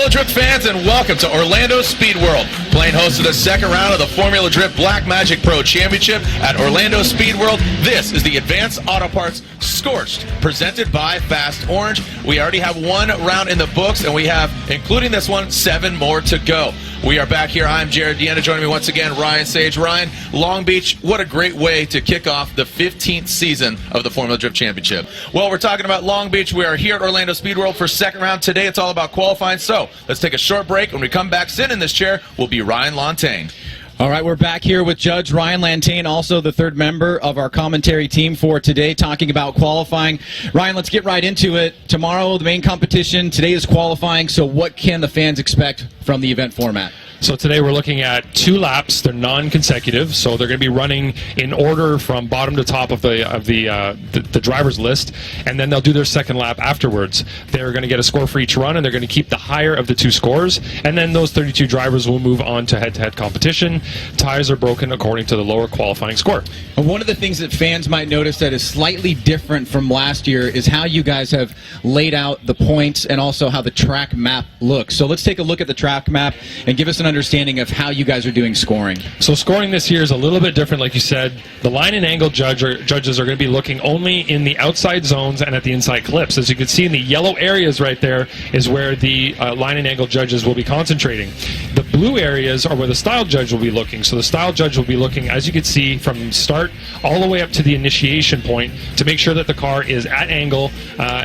Formula Drift fans, and welcome to Orlando Speed World. Playing host to the second round of the Formula Drift Black Magic Pro Championship at Orlando Speed World. This is the Advanced Auto Parts Scorched, presented by Fast Orange. We already have one round in the books, and we have, including this one, 7 more to go. We are back here. I'm Jared Deanna. Joining me once again, Ryan Sage. Ryan, Long Beach, what a great way to kick off the 15th season of the Formula Drift Championship. Well, we're talking about Long Beach. We are here at Orlando Speed World for second round. Today it's all about qualifying. So let's take a short break. When we come back, sit in this chair, will be Ryan Lantain. All right, we're back here with Judge Ryan Lantain, also the third member of our commentary team for today, talking about qualifying. Ryan, let's get right into it. Tomorrow, the main competition. Today is qualifying. So what can the fans expect from the event format? So today we're looking at 2 laps. They're non-consecutive, so they're going to be running in order from bottom to top of the driver's list, and then they'll do their second lap afterwards. They're going to get a score for each run, and they're going to keep the higher of the 2 scores, and then those 32 drivers will move on to head-to-head competition. Ties are broken according to the lower qualifying score. And one of the things that fans might notice that is slightly different from last year is how you guys have laid out the points and also how the track map looks. So let's take a look at the track map and give us an understanding of how you guys are doing scoring. So scoring this year is a little bit different, like you said. The line and angle judges are going to be looking only in the outside zones and at the inside clips. As you can see in the yellow areas right there is where the line and angle judges will be concentrating. The blue areas are where the style judge will be looking. So the style judge will be looking, as you can see, from start all the way up to the initiation point to make sure that the car is at angle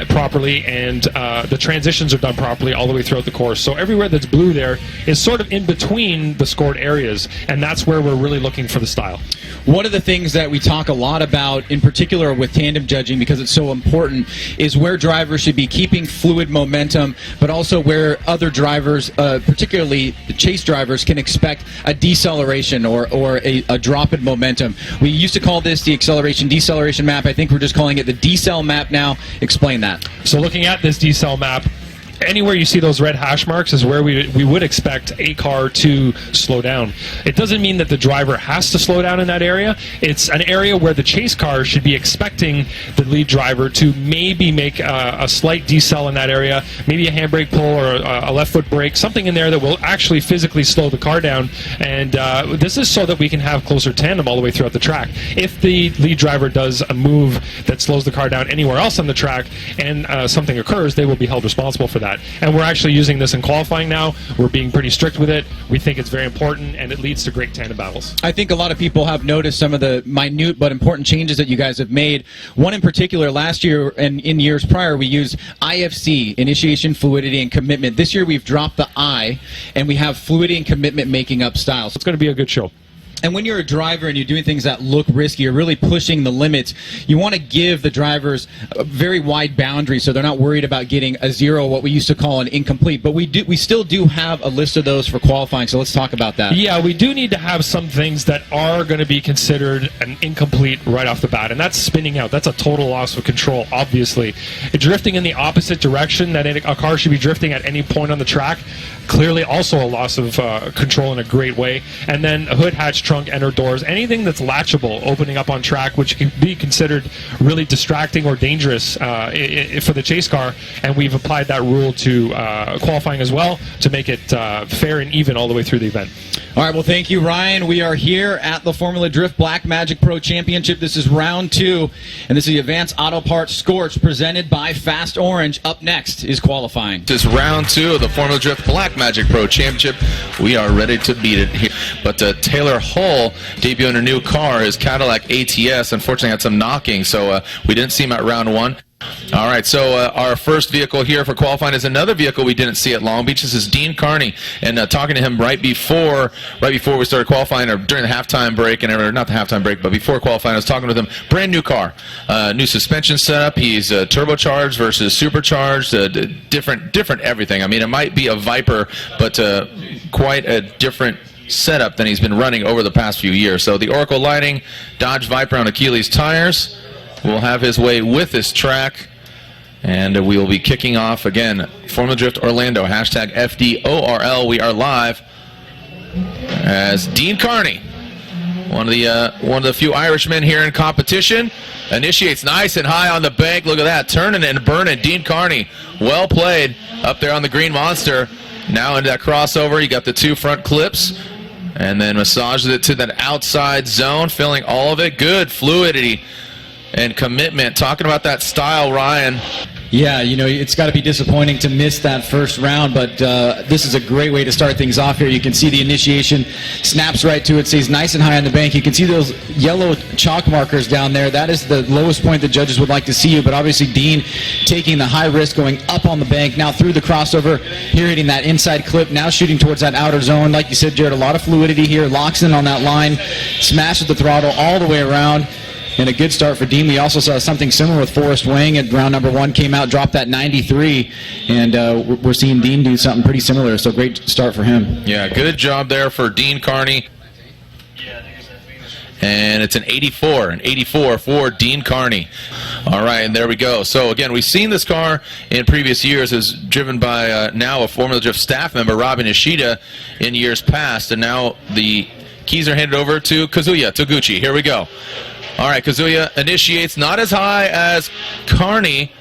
properly and the transitions are done properly all the way throughout the course. So everywhere that's blue there is sort of in between the scored areas, and that's where we're really looking for the style. One of the things that we talk a lot about, in particular with tandem judging, because it's so important, is where drivers should be keeping fluid momentum, but also where other drivers, particularly the chase drivers, can expect a deceleration or a drop in momentum. We used to call this the acceleration-deceleration map. I think we're just calling it the decel map now. Explain that. So looking at this decel map, anywhere you see those red hash marks is where we would expect a car to slow down. It doesn't mean that the driver has to slow down in that area. It's an area where the chase car should be expecting the lead driver to maybe make a slight decel in that area, maybe a handbrake pull or a left foot brake, something in there that will actually physically slow the car down. And this is so that we can have closer tandem all the way throughout the track. If the lead driver does a move that slows the car down anywhere else on the track and something occurs, they will be held responsible for that. And we're actually using this in qualifying now. We're being pretty strict with it. We think it's very important, and it leads to great tandem battles. I think a lot of people have noticed some of the minute but important changes that you guys have made. One in particular, last year and in years prior, we used IFC, Initiation, Fluidity, and Commitment. This year we've dropped the I, and we have Fluidity and Commitment making up styles. It's going to be a good show. And when you're a driver and you're doing things that look risky, you're really pushing the limits, you want to give the drivers a very wide boundary so they're not worried about getting a 0, what we used to call an incomplete. But we still do have a list of those for qualifying, so let's talk about that. Yeah, we do need to have some things that are going to be considered an incomplete right off the bat, and that's spinning out. That's a total loss of control, obviously. Drifting in the opposite direction that a car should be drifting at any point on the track, clearly also a loss of control in a great way. And then a hood, hatch, trunk, enter doors, anything that's latchable, opening up on track, which can be considered really distracting or dangerous for the chase car. And we've applied that rule to qualifying as well to make it fair and even all the way through the event. All right, well, thank you, Ryan. We are here at the Formula Drift Black Magic Pro Championship. This is round 2, and this is the Advanced Auto Parts Scorched presented by Fast Orange. Up next is qualifying. This is round 2 of the Formula Drift Black Magic Pro Championship. We are ready to beat it here. But Taylor Hull debuting a new car, his Cadillac ATS, unfortunately had some knocking, so we didn't see him at round 1. All right, so our first vehicle here for qualifying is another vehicle we didn't see at Long Beach. This is Dean Kearney, and talking to him right before we started qualifying, or during the halftime break, or not the halftime break, but before qualifying, I was talking with him. Brand new car, new suspension setup. He's turbocharged versus supercharged, different everything. I mean, it might be a Viper, but quite a different setup than he's been running over the past few years. So the Oracle lighting, Dodge Viper on Achilles tires, will have his way with this track, and we will be kicking off again. Formula Drift Orlando, hashtag FDORL. We are live as Dean Kearney, one of the few Irishmen here in competition, initiates nice and high on the bank. Look at that, turning and burning. Dean Kearney, well played up there on the Green Monster. Now into that crossover, you got the 2 front clips, and then massages it to that outside zone, filling all of it. Good fluidity and commitment. Talking about that style, Ryan. Yeah, you know, it's got to be disappointing to miss that first round, but this is a great way to start things off here. You can see the initiation snaps right to it, stays nice and high on the bank. You can see those yellow chalk markers down there. That is the lowest point the judges would like to see you, but obviously Dean taking the high risk, going up on the bank, now through the crossover, here hitting that inside clip, now shooting towards that outer zone. Like you said, Jared, a lot of fluidity here, locks in on that line, smashes the throttle all the way around. And a good start for Dean. We also saw something similar with Forrest Wang at round number 1. Came out, dropped that 93, and we're seeing Dean do something pretty similar. So great start for him. Yeah, good job there for Dean Kearney. And it's an 84 for Dean Kearney. All right, and there we go. So again, we've seen this car in previous years as driven by now a Formula Drift staff member, Robin Ishida, in years past, and now the keys are handed over to Kazuya Toguchi. Here we go. All right, Kazuya initiates, not as high as Kearney,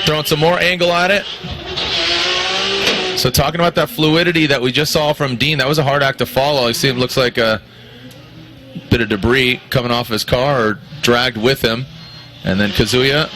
throwing some more angle at it. So talking about that fluidity that we just saw from Dean, that was a hard act to follow. You see, it looks like a bit of debris coming off his car or dragged with him. And then Kazuya.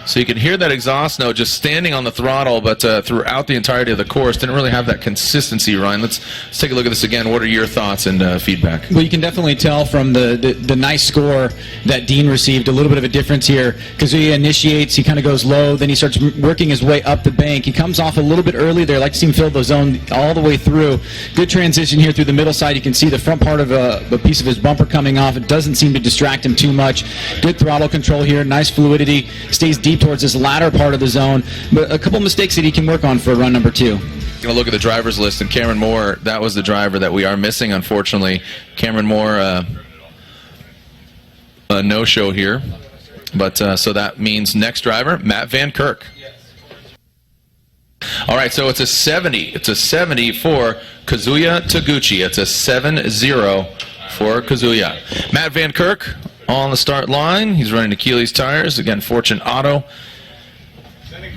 So you can hear that exhaust note just standing on the throttle, but throughout the entirety of the course, didn't really have that consistency, Ryan. Let's take a look at this again. What are your thoughts and feedback? Well, you can definitely tell from the nice score that Dean received, a little bit of a difference here. Kazuya initiates, he kind of goes low, then he starts working his way up the bank. He comes off a little bit early there. I like to see him fill the zone all the way through. Good transition here through the middle side. You can see the front part of a piece of his bumper coming off. It doesn't seem to distract him too much. Good throttle control here, nice fluidity, stays deep towards this latter part of the zone, but a couple mistakes that he can work on for run number 2. Going to look at the drivers list, and Cameron Moore, that was the driver that we are missing, unfortunately. Cameron Moore, a no-show here, but so that means next driver, Matt Van Kirk. All right, so it's a 70. It's a 70 for Kazuya Toguchi. It's a 7-0 for Kazuya. Matt Van Kirk on the start line. He's running Achilles tires. Again, Fortune Auto.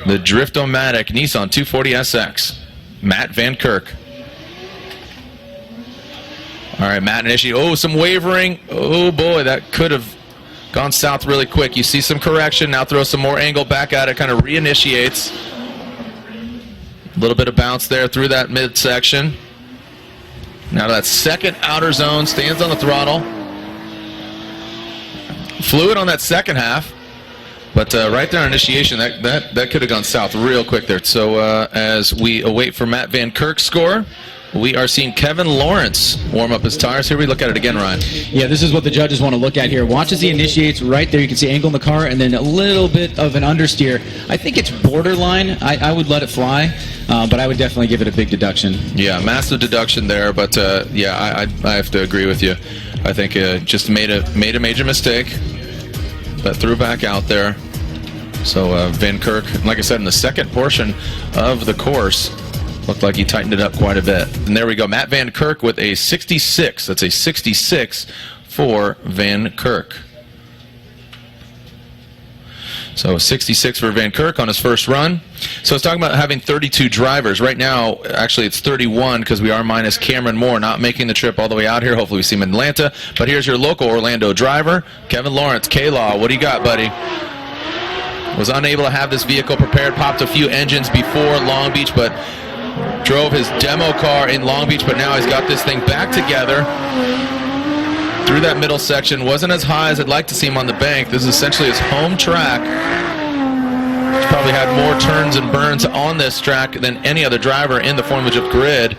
The Drift-O-Matic Nissan 240 SX. Matt Van Kirk. All right, Matt initiate. Oh, some wavering. Oh, boy, that could have gone south really quick. You see some correction. Now throw some more angle back at it. Kind of reinitiates. A little bit of bounce there through that midsection. Now to that second outer zone. Stands on the throttle. Fluid on that second half. But right there on initiation, that could have gone south real quick there. So as we await for Matt Van Kirk's score, we are seeing Kevin Lawrence warm up his tires. Here we look at it again, Ryan. Yeah, this is what the judges want to look at here. Watch as he initiates right there. You can see angle in the car and then a little bit of an understeer. I think it's borderline. I would let it fly, but I would definitely give it a big deduction. Yeah, massive deduction there, but yeah, I have to agree with you. I think just made a major mistake, but threw back out there. So Van Kirk, like I said, in the second portion of the course, looked like he tightened it up quite a bit. And there we go. Matt Van Kirk with a 66. That's a 66 for Van Kirk. So 66 for Van Kirk on his first run. So it's talking about having 32 drivers. Right now, actually, it's 31 because we are minus Cameron Moore, not making the trip all the way out here. Hopefully we see him in Atlanta. But here's your local Orlando driver, Kevin Lawrence. K-Law, what do you got, buddy? Was unable to have this vehicle prepared. Popped a few engines before Long Beach, but drove his demo car in Long Beach, but now he's got this thing back together through that middle section. Wasn't as high as I'd like to see him on the bank. This is essentially his home track. He's probably had more turns and burns on this track than any other driver in the Formula Drift grid.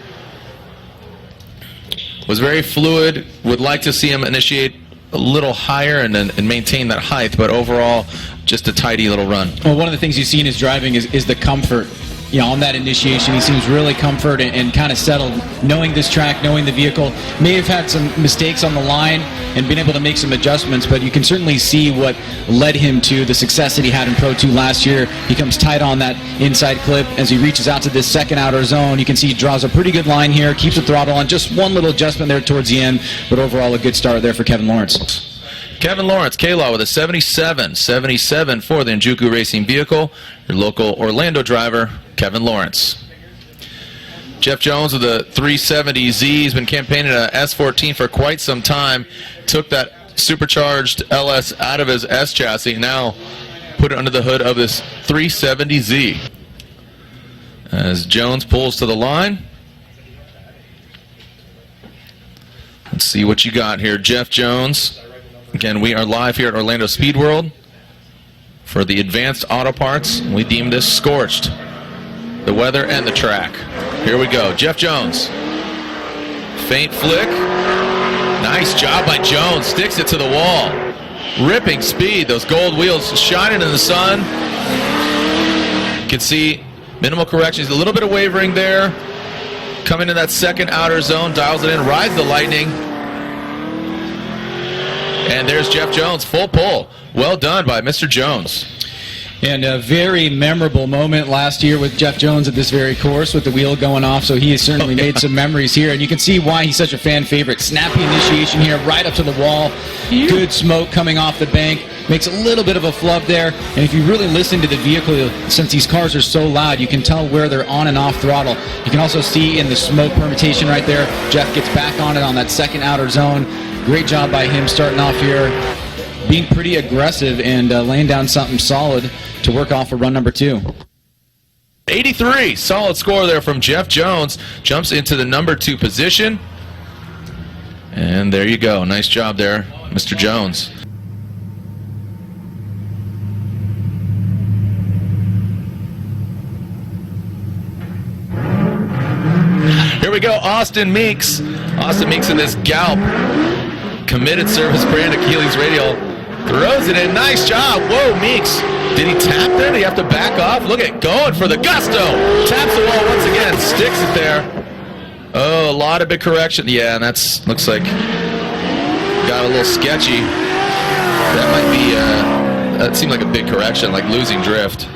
Was very fluid. Would like to see him initiate a little higher and maintain that height, but overall, just a tidy little run. Well, one of the things you see in his driving is the comfort. You know, on that initiation, he seems really comfort and kind of settled, knowing this track, knowing the vehicle. May have had some mistakes on the line and been able to make some adjustments, but you can certainly see what led him to the success that he had in Pro 2 last year. He comes tight on that inside clip as he reaches out to this second outer zone. You can see he draws a pretty good line here, keeps the throttle on, just one little adjustment there towards the end, but overall a good start there for Kevin Lawrence. Kevin Lawrence, K-Law with a 77. 77 for the Njuku Racing vehicle. Your local Orlando driver, Kevin Lawrence. Jeff Jones with a 370Z. He's been campaigning a S14 for quite some time. Took that supercharged LS out of his S chassis. Now put it under the hood of this 370Z. As Jones pulls to the line. Let's see what you got here, Jeff Jones. Again, we are live here at Orlando Speed World for the Advanced Auto Parts. We deem this scorched. The weather and the track. Here we go, Jeff Jones. Faint flick. Nice job by Jones. Sticks it to the wall. Ripping speed. Those gold wheels shining in the sun. You can see minimal corrections. A little bit of wavering there. Coming to that second outer zone. Dials it in. Rides the lightning. And there's Jeff Jones. Full pull. Well done by Mr. Jones. And a very memorable moment last year with Jeff Jones at this very course with the wheel going off, so he has certainly made some memories here. And you can see why he's such a fan favorite. Snappy initiation here, right up to the wall. Good smoke coming off the bank. Makes a little bit of a flub there. And if you really listen to the vehicle, since these cars are so loud, you can tell where they're on and off throttle. You can also see in the smoke permutation right there, Jeff gets back on it on that second outer zone. Great job by him starting off here, being pretty aggressive and laying down something solid to work off of run number 2. 83, solid score there from Jeff Jones. Jumps into the number 2 position. And there you go. Nice job there, Mr. Jones. Here we go, Austin Meeks. Austin Meeks in this Galp. Committed service brand Achilles radial. Throws it in. Nice job. Whoa, Meeks. Did he tap there? Did he have to back off? Look at going for the gusto. Taps the wall once again. Sticks it there. Oh, a lot of big correction. Yeah, and that's looks like got a little sketchy. That might be, that seemed like a big correction, like losing drift.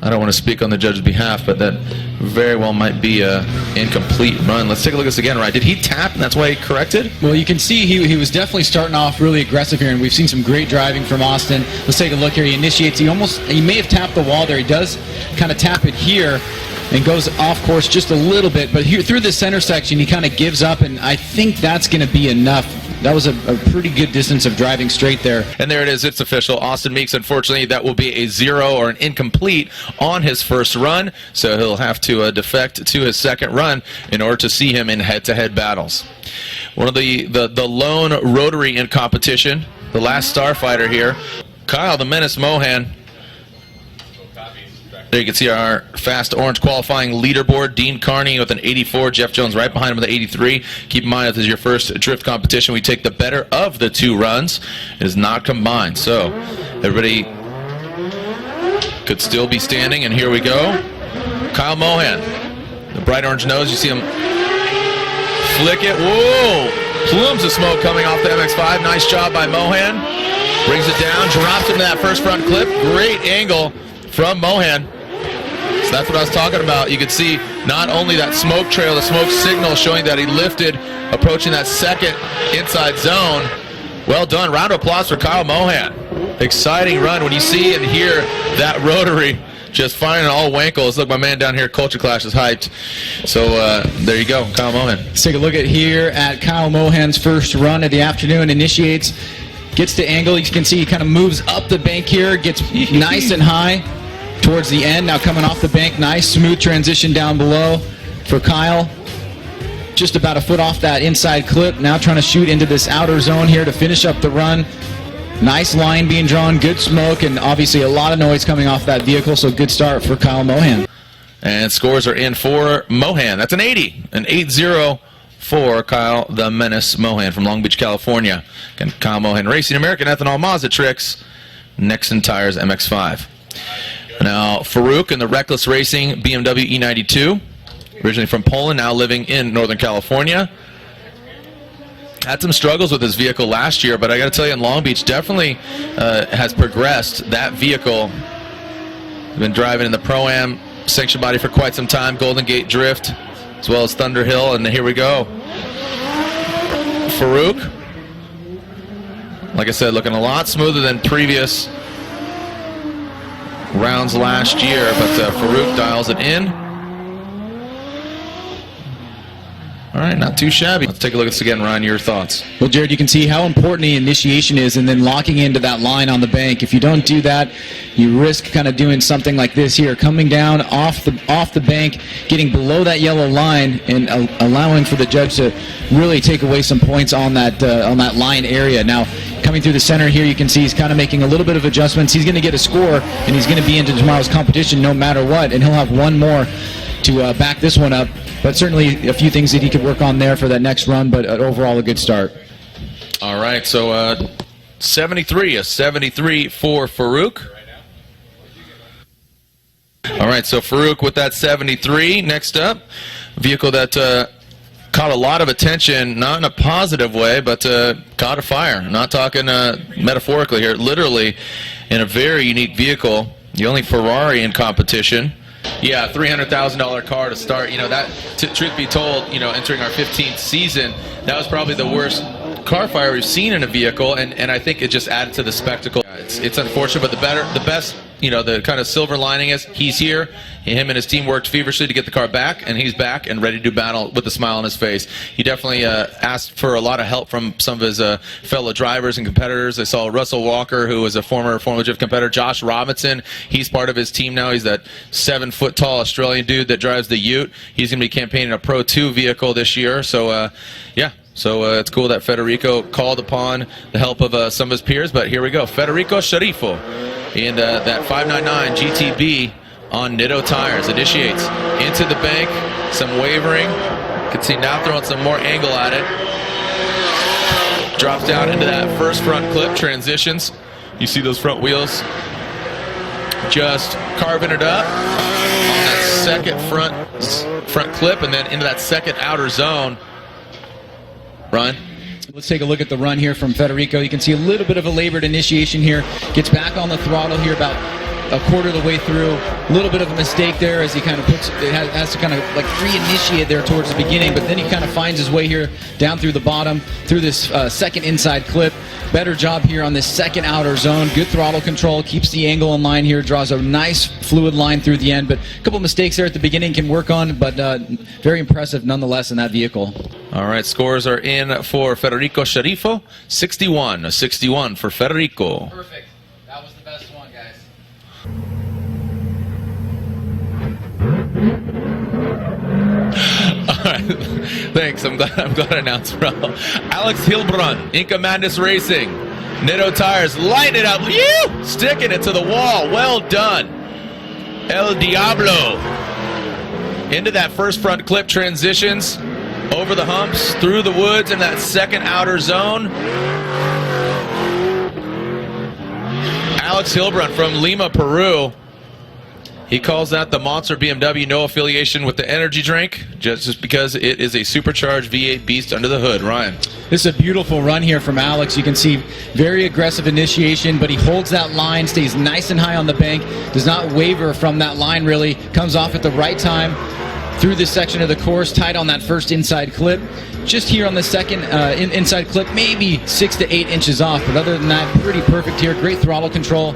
I don't want to speak on the judge's behalf, but that very well might be an incomplete run. Let's take a look at this again, right? Did he tap and that's why he corrected? Well, you can see he was definitely starting off really aggressive here, and we've seen some great driving from Austin. Let's take a look here. He initiates. He may have tapped the wall there. He does kind of tap it here and goes off course just a little bit. But here through the center section, he kind of gives up, and I think that's going to be enough. That was a pretty good distance of driving straight there. And there it is. It's official. Austin Meeks, unfortunately, that will be a 0 or an incomplete on his first run. So he'll have to defect to his second run in order to see him in head-to-head battles. One of the lone rotary in competition, the last starfighter here, Kyle the Menace Mohan. There you can see our fast orange qualifying leaderboard. Dean Kearney with an 84. Jeff Jones right behind him with an 83. Keep in mind, if this is your first drift competition, we take the better of the 2 runs. It is not combined. So everybody could still be standing, and here we go. Kyle Mohan. The bright orange nose, you see him flick it. Whoa! Plumes of smoke coming off the MX-5. Nice job by Mohan. Brings it down, drops him to that first front clip. Great angle from Mohan. So that's what I was talking about. You could see not only that smoke trail, the smoke signal showing that he lifted, approaching that second inside zone. Well done. Round of applause for Kyle Mohan. Exciting run when you see and hear that rotary just firing all wankles. Look, my man down here, Culture Clash, is hyped. So there you go, Kyle Mohan. Let's take a look at here at Kyle Mohan's first run of the afternoon. Initiates, gets to angle. You can see he kind of moves up the bank here, gets nice and high towards the end. Now coming off the bank, nice smooth transition down below for Kyle. Just about a foot off that inside clip. Now trying to shoot into this outer zone here to finish up the run. Nice line being drawn, good smoke, and obviously a lot of noise coming off that vehicle, so good start for Kyle Mohan. And scores are in for Mohan. That's an 80. An 8-0 for Kyle the Menace Mohan from Long Beach, California. Again, Kyle Mohan Racing, American Ethanol Mazda Tricks, Nexon Tires MX-5. Now, Farouk in the Reckless Racing BMW E92, originally from Poland, now living in Northern California. Had some struggles with his vehicle last year, but I got to tell you, in Long Beach, definitely has progressed. That vehicle, been driving in the Pro-Am sanctioned body for quite some time, Golden Gate Drift, as well as Thunder Hill, and here we go. Farouk like I said, looking a lot smoother than previous rounds last year, but Farouk dials it in. All right, not too shabby. Let's take a look at this again. Ryan, your thoughts? Well, Jared, you can see how important the initiation is and then locking into that line on the bank. If you don't do that, you risk kind of doing something like this here, coming down off the bank, getting below that yellow line, and allowing for the judge to really take away some points on that line area. Now, coming through the center here, you can see he's kind of making a little bit of adjustments. He's going to get a score, and he's going to be into tomorrow's competition no matter what, and he'll have one more to back this one up. But certainly a few things that he could work on there for that next run, but overall a good start. All right, so 73, a 73 for Farouk. All right, so Farouk with that 73. Next up, vehicle that caught a lot of attention, not in a positive way, but caught a fire. I'm not talking metaphorically here, literally in a very unique vehicle, the only Ferrari in competition. Yeah, $300,000 car to start. You know, that, truth be told, you know, entering our 15th season, that was probably the worst car fire we've seen in a vehicle, and I think it just added to the spectacle. It's unfortunate, but the best, you know, the kind of silver lining is he's here. Him and his team worked feverishly to get the car back, and he's back and ready to do battle with a smile on his face. He definitely asked for a lot of help from some of his fellow drivers and competitors. I saw Russell Walker, who was a former Formula Drift competitor. Josh Robinson, he's part of his team now. He's that 7-foot-tall Australian dude that drives the Ute. He's going to be campaigning a Pro 2 vehicle this year. So, yeah. So it's cool that Federico called upon the help of some of his peers. But here we go. Federico Sharifo in that 599 GTB on Nitto tires. Initiates into the bank. Some wavering. You can see now throwing some more angle at it. Drops down into that first front clip. Transitions. You see those front wheels just carving it up on that second front clip, and then into that second outer zone. Ryan? Let's take a look at the run here from Federico. You can see a little bit of a labored initiation here. Gets back on the throttle here about a quarter of the way through. A little bit of a mistake there as he kind of has to kind of like reinitiate there towards the beginning, but then he kind of finds his way here down through the bottom, through this second inside clip. Better job here on this second outer zone. Good throttle control, keeps the angle in line here, draws a nice fluid line through the end, but a couple mistakes there at the beginning can work on, but very impressive nonetheless in that vehicle. All right, scores are in for Federico Sharifo. 61, a 61 for Federico. Perfect. That was the best one, guys. All right, thanks. I'm glad I announced well. Alex Hilbrun, Inca Madness Racing. Nitto tires, light it up. You sticking it to the wall. Well done. El Diablo. Into that first front clip, transitions over the humps, through the woods in that second outer zone. Alex Hilbrun from Lima, Peru. He calls that the Monster BMW, no affiliation with the energy drink, just because it is a supercharged V8 beast under the hood. Ryan. This is a beautiful run here from Alex. You can see very aggressive initiation, but he holds that line, stays nice and high on the bank, does not waver from that line really, comes off at the right time through this section of the course, tight on that first inside clip. Just here on the second inside clip, maybe 6 to 8 inches off, but other than that, pretty perfect here. Great throttle control.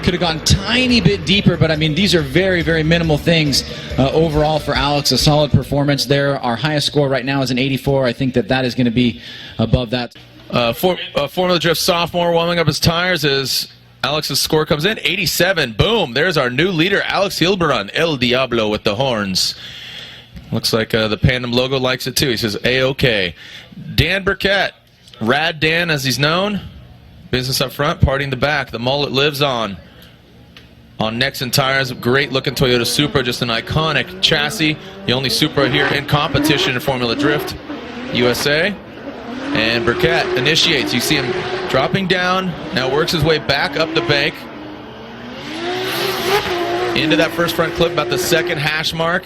Could have gone tiny bit deeper, but I mean, these are very, very minimal things. Overall for Alex, a solid performance there. Our highest score right now is an 84. I think that is going to be above that. Formula Drift sophomore warming up his tires as Alex's score comes in. 87. Boom. There's our new leader, Alex Hilbrun, El Diablo with the horns. Looks like the Pandem logo likes it too. He says, A-OK. Dan Burkett, Rad Dan as he's known. Business up front, party in the back. The mullet lives on. On Nexen tires, great looking Toyota Supra, just an iconic chassis. The only Supra here in competition in Formula Drift USA. And Burkett initiates. You see him dropping down, now works his way back up the bank. Into that first front clip, about the second hash mark.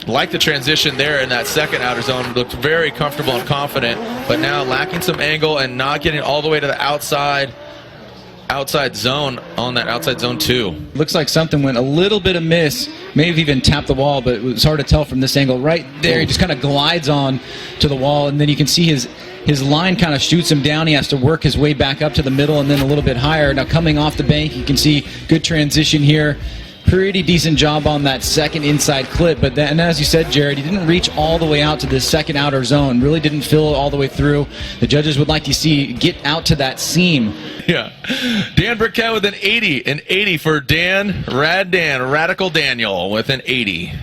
Like the transition there in that second outer zone, looked very comfortable and confident, but now lacking some angle and not getting all the way to the outside zone on that outside zone 2. Looks like something went a little bit amiss, may have even tapped the wall, but it was hard to tell from this angle. Right there, he just kind of glides on to the wall, and then you can see his his line kind of shoots him down. He has to work his way back up to the middle and then a little bit higher. Now coming off the bank, you can see good transition here. Pretty decent job on that second inside clip, but then, as you said, Jared, he didn't reach all the way out to the second outer zone. Really didn't fill it all the way through. The judges would like to see get out to that seam. Yeah. Dan Burkett with an 80. An 80 for Dan, Radical Daniel with an 80.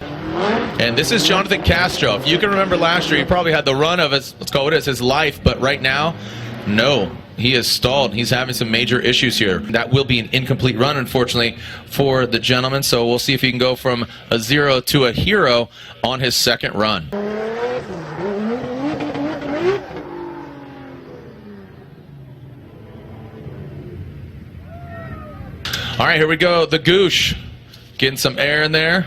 And this is Jonathan Castro. If you can remember last year, he probably had the run of his, let's call it his life, but right now, no. He is stalled. He's having some major issues here. That will be an incomplete run, unfortunately, for the gentleman. So we'll see if he can go from a 0 to a hero on his second run. All right, here we go. The Goosh getting some air in there.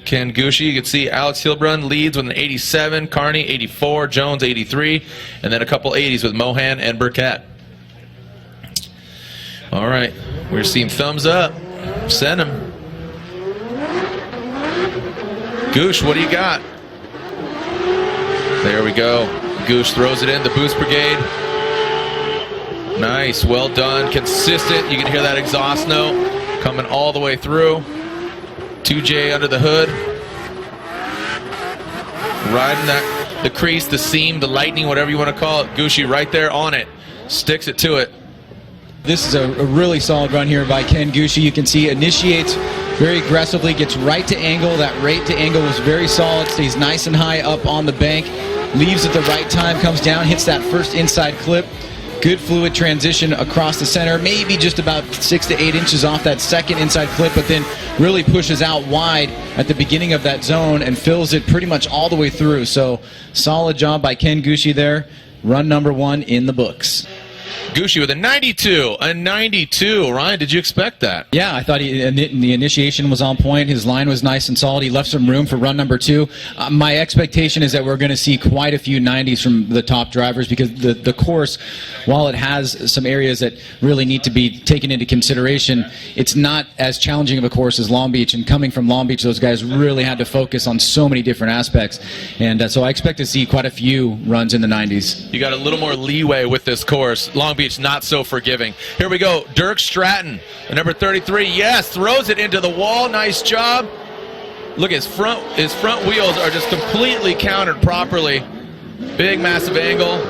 Ken Gucci, you can see Alex Hilbrun leads with an 87, Kearney 84, Jones 83, and then a couple 80s with Mohan and Burkett. All right, we're seeing thumbs up. Send him. Goosh, what do you got? There we go. Goosh throws it in, the Boost Brigade. Nice, well done, consistent. You can hear that exhaust note coming all the way through. 2J under the hood. Riding that, the crease, the seam, the lightning, whatever you want to call it. Gucci right there on it. Sticks it to it. This is a really solid run here by Ken Gucci. You can see initiates very aggressively, gets right to angle. That rate to angle was very solid. Stays nice and high up on the bank. Leaves at the right time, comes down, hits that first inside clip. Good fluid transition across the center, maybe just about 6 to 8 inches off that second inside clip, but then really pushes out wide at the beginning of that zone and fills it pretty much all the way through. So solid job by Ken Gucci there. Run number 1 in the books. Gucci with a 92. A 92. Ryan, did you expect that? Yeah, I thought the initiation was on point. His line was nice and solid. He left some room for run number 2. My expectation is that we're going to see quite a few 90s from the top drivers because the course, while it has some areas that really need to be taken into consideration, it's not as challenging of a course as Long Beach. And coming from Long Beach, those guys really had to focus on so many different aspects. And so I expect to see quite a few runs in the 90s. You got a little more leeway with this course. Long Beach not so forgiving. Here we go. Tuerck Stratton, the number 33. Yes, throws it into the wall. Nice job. Look, his front wheels are just completely countered properly. Big, massive angle.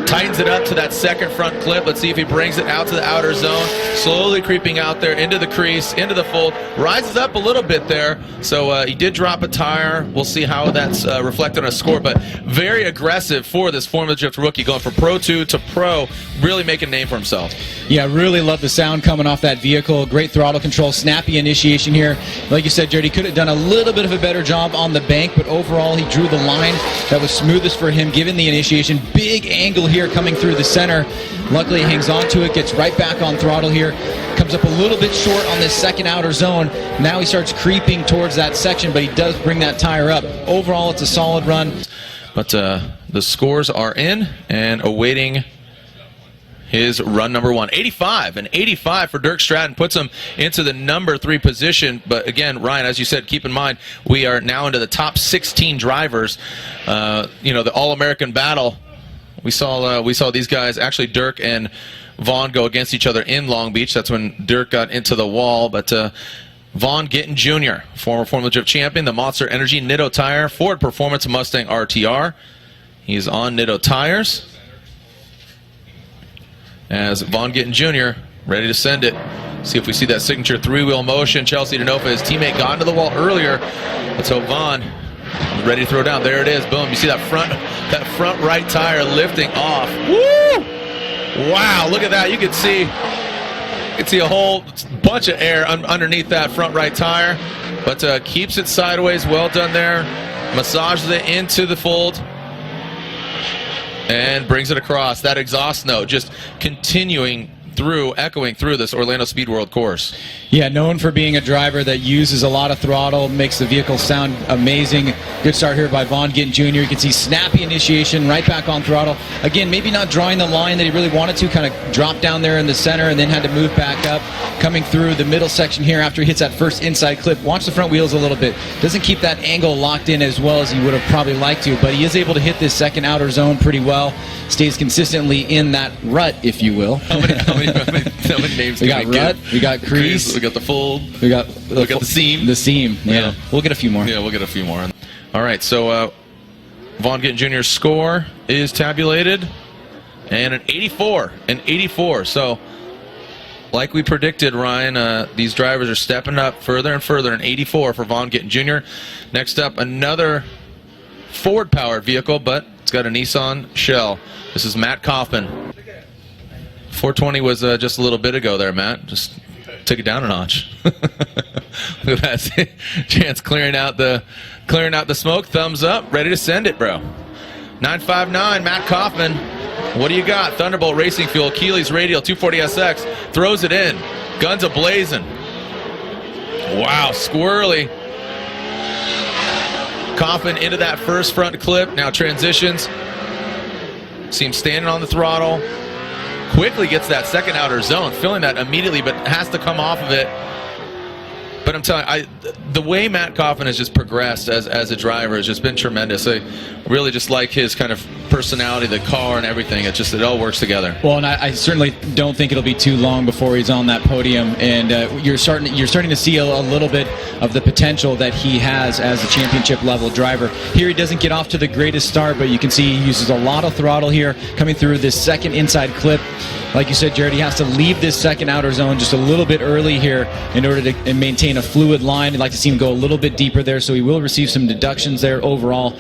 Tightens it up to that second front clip. Let's see if he brings it out to the outer zone. Slowly creeping out there into the crease, into the fold. Rises up a little bit there. So he did drop a tire. We'll see how that's reflected on a score. But very aggressive for this Formula Drift rookie, going from Pro 2 to Pro, really making a name for himself. Yeah, really love the sound coming off that vehicle. Great throttle control, snappy initiation here. Like you said, Jared, he could have done a little bit of a better job on the bank, but overall he drew the line that was smoothest for him given the initiation. Big angle here coming through the center. Luckily he hangs on to it, gets right back on throttle here. Comes up a little bit short on this second outer zone. Now he starts creeping towards that section, but he does bring that tire up. Overall, it's a solid run. But the scores are in and awaiting his run number 1. 85. An 85 for Tuerck Stratton puts him into the number 3 position. But again, Ryan, as you said, keep in mind, we are now into the top 16 drivers. The All-American battle. We saw these guys, actually Tuerck and Vaughn, go against each other in Long Beach. That's when Tuerck got into the wall. But Vaughn Gittin Jr., former Formula Drift champion, the Monster Energy Nitto tire, Ford Performance Mustang RTR. He's on Nitto tires. As Vaughn Gittin Jr. ready to send it. See if we see that signature 3-wheel motion. Chelsea Denofa, his teammate, got into the wall earlier. Let's hope Vaughn ready to throw down. There it is. Boom. You see that front right tire lifting off. Woo! Wow, look at that. You can see a whole bunch of air underneath that front right tire, but keeps it sideways. Well done there. Massages it into the fold and brings it across. That exhaust note just continuing echoing through this Orlando Speed World course. Yeah, known for being a driver that uses a lot of throttle, makes the vehicle sound amazing. Good start here by Vaughn Gittin Jr. You can see snappy initiation, right back on throttle. Again, maybe not drawing the line that he really wanted to, kind of dropped down there in the center and then had to move back up. Coming through the middle section here after he hits that first inside clip. Watch the front wheels a little bit. Doesn't keep that angle locked in as well as he would have probably liked to, but he is able to hit this second outer zone pretty well. Stays consistently in that rut, if you will. How many names we got rut, we got crease, we got the fold, we got the seam. The seam, yeah. We'll get a few more. Yeah, we'll get a few more. All right, so Vaughn Gittin Jr.'s score is tabulated, and an 84. An 84. So, like we predicted, Ryan, these drivers are stepping up further and further. An 84 for Vaughn Gittin Jr. Next up, another Ford-powered vehicle, but it's got a Nissan Shell. This is Matt Kaufman. 420 was just a little bit ago there, Matt. Just took it down a notch. Look at that. Chance clearing out the smoke. Thumbs up. Ready to send it, bro. 959, Matt Kaufman. What do you got? Thunderbolt Racing Fuel, Keeley's Radial, 240SX. Throws it in. Guns a-blazing. Wow, squirrely. Kaufman into that first front clip. Now transitions. See him standing on the throttle. Quickly gets that second outer zone. Feeling that immediately, but has to come off of it. But I'm telling you, the way Matt Kaufman has just progressed as a driver has just been tremendous. I really just like his kind of personality, the car and everything. It all works together. Well, and I certainly don't think it'll be too long before he's on that podium. And you're starting to see a little bit of the potential that he has as a championship level driver. Here he doesn't get off to the greatest start, but you can see he uses a lot of throttle here coming through this second inside clip. Like you said, Jared, he has to leave this second outer zone just a little bit early here in order to maintain a fluid line. I'd like to see him go a little bit deeper there, so he will receive some deductions there overall.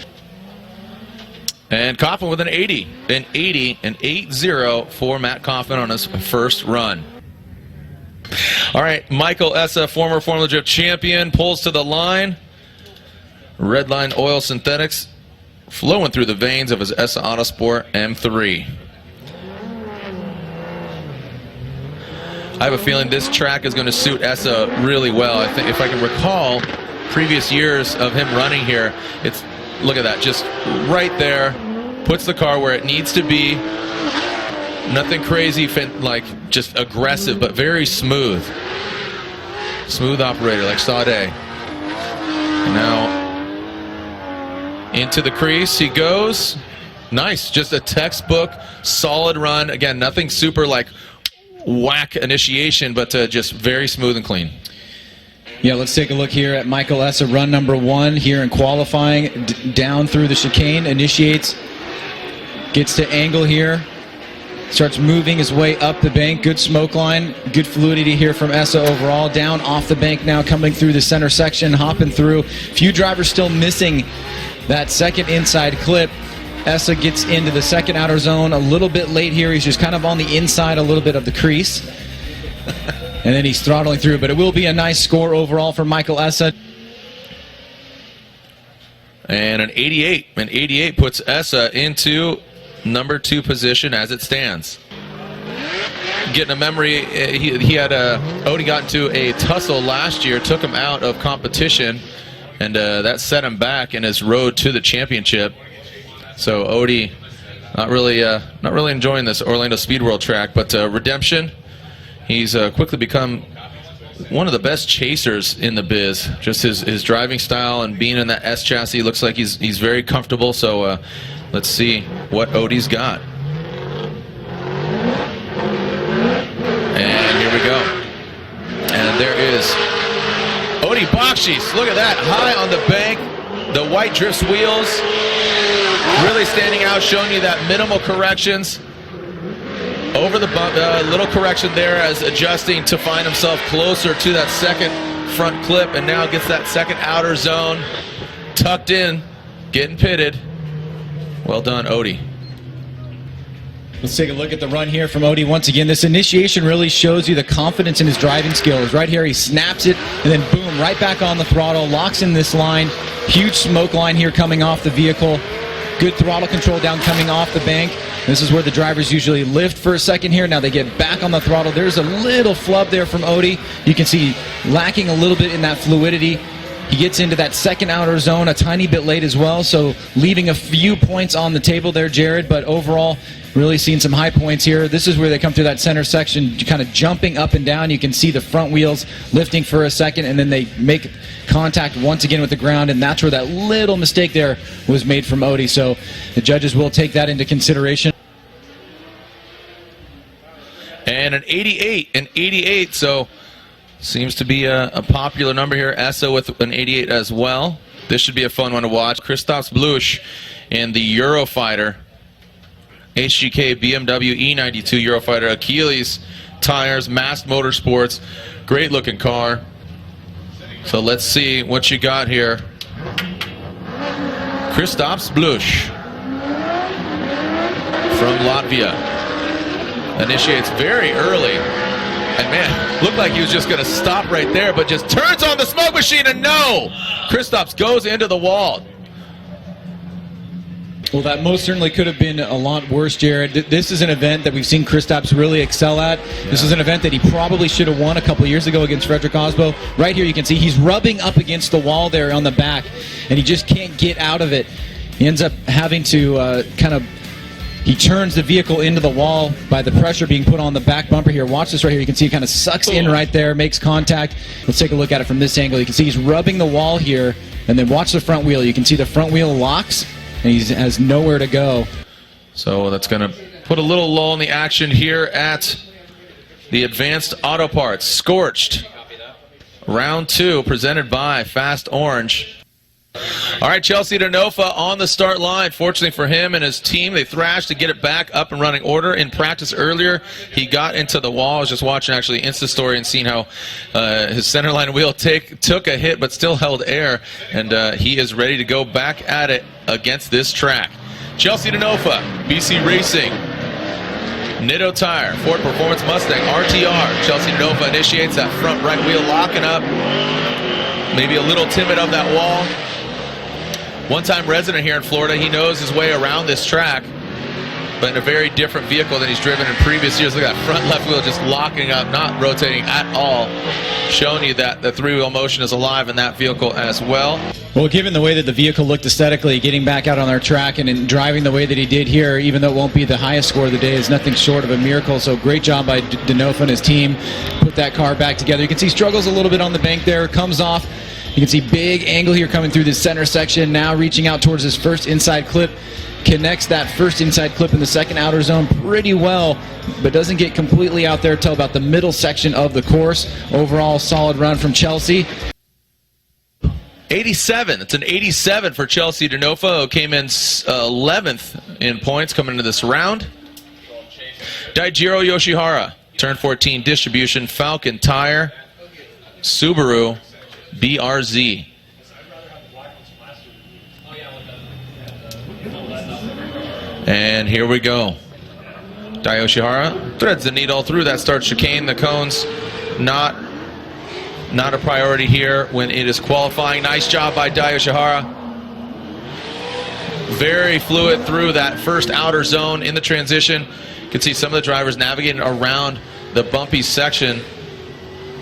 And Kaufman with an 80. An 8-0 for Matt Kaufman on his first run. All right, Michael Essa, former Formula Drift champion, pulls to the line. Redline Oil Synthetics flowing through the veins of his Essa Autosport M3. I have a feeling this track is going to suit Essa really well. I think if I can recall previous years of him running here, it's, look at that, just right there, puts the car where it needs to be. Nothing crazy, like just aggressive, but very smooth. Smooth operator like Sade. Now into the crease he goes. Nice, just a textbook solid run. Again, nothing super like whack initiation, but just very smooth and clean. Yeah, let's take a look here at Michael Essa, run number 1 here in qualifying. Down through the chicane, initiates, gets to angle here, starts moving his way up the bank. Good smoke line, good fluidity here from Essa overall. Down off the bank now, coming through the center section, hopping through. Few drivers still missing that second inside clip. Essa gets into the second outer zone a little bit late here. He's just kind of on the inside a little bit of the crease. And then he's throttling through. But it will be a nice score overall for Michael Essa. And an 88. An 88 puts Essa into number 2 position as it stands. Getting a memory, he had Odie got into a tussle last year, took him out of competition, and that set him back in his road to the championship. So Odie not really enjoying this Orlando Speed World track, but redemption. He's quickly become one of the best chasers in the biz. Just his driving style and being in that S chassis looks like he's very comfortable. So let's see what Odie's got. And here we go. And there is Odie Bakshis. Look at that, high on the bank, the white drifts wheels. Really standing out, showing you that minimal corrections. Over the bump, little correction there as adjusting to find himself closer to that second front clip, and now gets that second outer zone tucked in, getting pitted. Well done, Odie. Let's take a look at the run here from Odie once again. This initiation really shows you the confidence in his driving skills. Right here, he snaps it, and then boom, right back on the throttle, locks in this line. Huge smoke line here coming off the vehicle. Good throttle control down coming off the bank. This is where the drivers usually lift for a second here. Now they get back on the throttle. There's a little flub there from Odie. You can see lacking a little bit in that fluidity. He gets into that second outer zone a tiny bit late as well, so leaving a few points on the table there, Jared, but overall, really seeing some high points here. This is where they come through that center section, kind of jumping up and down. You can see the front wheels lifting for a second, and then they make contact once again with the ground, and that's where that little mistake there was made from Odie. So the judges will take that into consideration. And an 88, so seems to be a popular number here. Essa with an 88 as well. This should be a fun one to watch. Christoph Bluch in the Eurofighter. HGK BMW E92 Eurofighter. Achilles tires, Mast Motorsports. Great looking car. So let's see what you got here. Christoph Bluch from Latvia. Initiates very early. And man, looked like he was just going to stop right there, but just turns on the smoke machine, and no! Kristaps goes into the wall. Well, that most certainly could have been a lot worse, Jared. This is an event that we've seen Kristaps really excel at. This is an event that he probably should have won a couple of years ago against Frederick Osbo. Right here you can see he's rubbing up against the wall there on the back, and he just can't get out of it. He ends up having to he turns the vehicle into the wall by the pressure being put on the back bumper here. Watch this right here. You can see it kind of sucks in right there, makes contact. Let's take a look at it from this angle. You can see he's rubbing the wall here, and then watch the front wheel. You can see the front wheel locks, and he has nowhere to go. So that's going to put a little lull in the action here at the Advanced Auto Parts. Scorched. Round 2 presented by Fast Orange. All right, Chelsea Denofa on the start line. Fortunately for him and his team, they thrashed to get it back up and running order. In practice earlier, he got into the wall. I was just watching actually Insta story and seeing how his center line wheel took a hit but still held air, and he is ready to go back at it against this track. Chelsea Denofa, BC Racing, Nitto Tire, Ford Performance Mustang, RTR. Chelsea Denofa initiates that front right wheel, locking up. Maybe a little timid of that wall. One-time resident here in Florida, he knows his way around this track, but in a very different vehicle than he's driven in previous years. Look at that front left wheel just locking up, not rotating at all, showing you that the three-wheel motion is alive in that vehicle as well. Well, given the way that the vehicle looked aesthetically, getting back out on our track and driving the way that he did here, even though it won't be the highest score of the day, is nothing short of a miracle. So great job by Denofa and his team. Put that car back together. You can see struggles a little bit on the bank there, comes off. You can see big angle here coming through this center section, now reaching out towards his first inside clip. Connects that first inside clip in the second outer zone pretty well, but doesn't get completely out there till about the middle section of the course. Overall, solid run from Chelsea. 87. It's an 87 for Chelsea Denofa, who came in 11th in points coming into this round. Daijiro Yoshihara, turn 14 distribution, Falcon Tire, Subaru, BRZ. And here we go. Dai Yoshihara threads the needle through that start chicane. The cones not a priority here when it is qualifying. Nice job by Dai Yoshihara. Very fluid through that first outer zone in the transition. You can see some of the drivers navigating around the bumpy section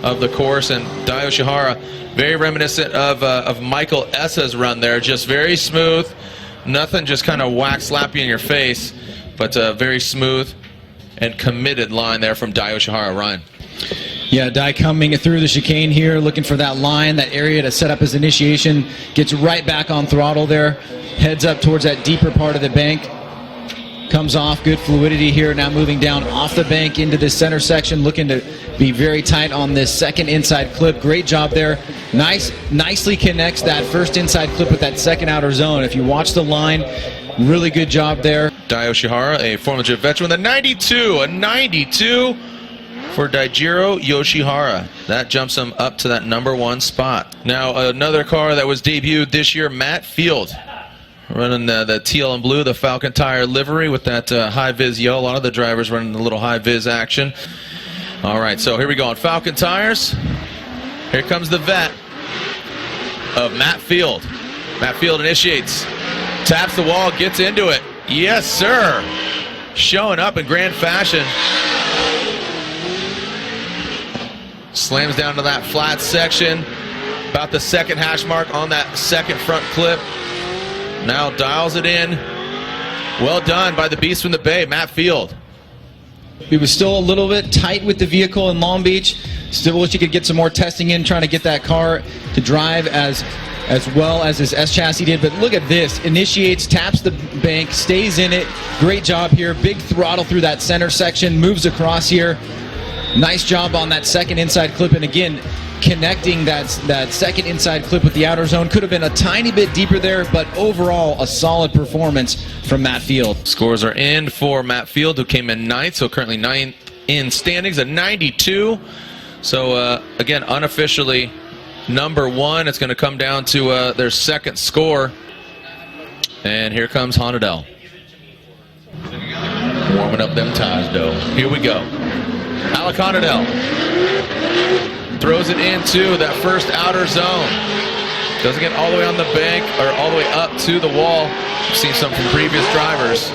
of the course, and Dai Yoshihara, very reminiscent of Michael Essa's run there. Just very smooth. Nothing just kind of whack slap you in your face, but very smooth and committed line there from Dai Yoshihara. Ryan. Yeah, Dai coming through the chicane here, looking for that line, that area to set up his initiation. Gets right back on throttle there. Heads up towards that deeper part of the bank. Comes off, good fluidity here. Now moving down off the bank into the center section, looking to be very tight on this second inside clip. Great job there. Nicely connects that first inside clip with that second outer zone. If you watch the line, really good job there. Dai Yoshihara, a Formula J veteran, a 92 for Daijiro Yoshihara. That jumps him up to that #1 spot. Now another car that was debuted this year, Matt Field, running the teal and blue, the Falcon Tire livery with that high-vis yellow. A lot of the drivers running a little high-vis action. All right, so here we go on Falcon Tires. Here comes the vet of Matt Field. Matt Field initiates, taps the wall, gets into it. Yes, sir. showing up in grand fashion. Slams down to that flat section. About the second hash mark on that second front clip. Now dials it in. Well done by the beast from the Bay, Matt Field. He was still a little bit tight with the vehicle in Long Beach. Still wish he could get some more testing in, trying to get that car to drive as well as his S chassis did. But look at this. Initiates, taps the bank, stays in it. Great job here. Big throttle through that center section. Moves across here. Nice job on that second inside clip. And again, connecting that second inside clip with the outer zone. Could have been a tiny bit deeper there, but overall a solid performance from Matt Field. Scores are in for Matt Field, who came in 9th, so currently 9th in standings, a 92. So again, unofficially number 1. It's going to come down to their second score. And here comes Honadell. Warming up them ties, though. Here we go. Alec Honadell throws it into that first outer zone. Doesn't get all the way on the bank or all the way up to the wall. We've seen some from previous drivers.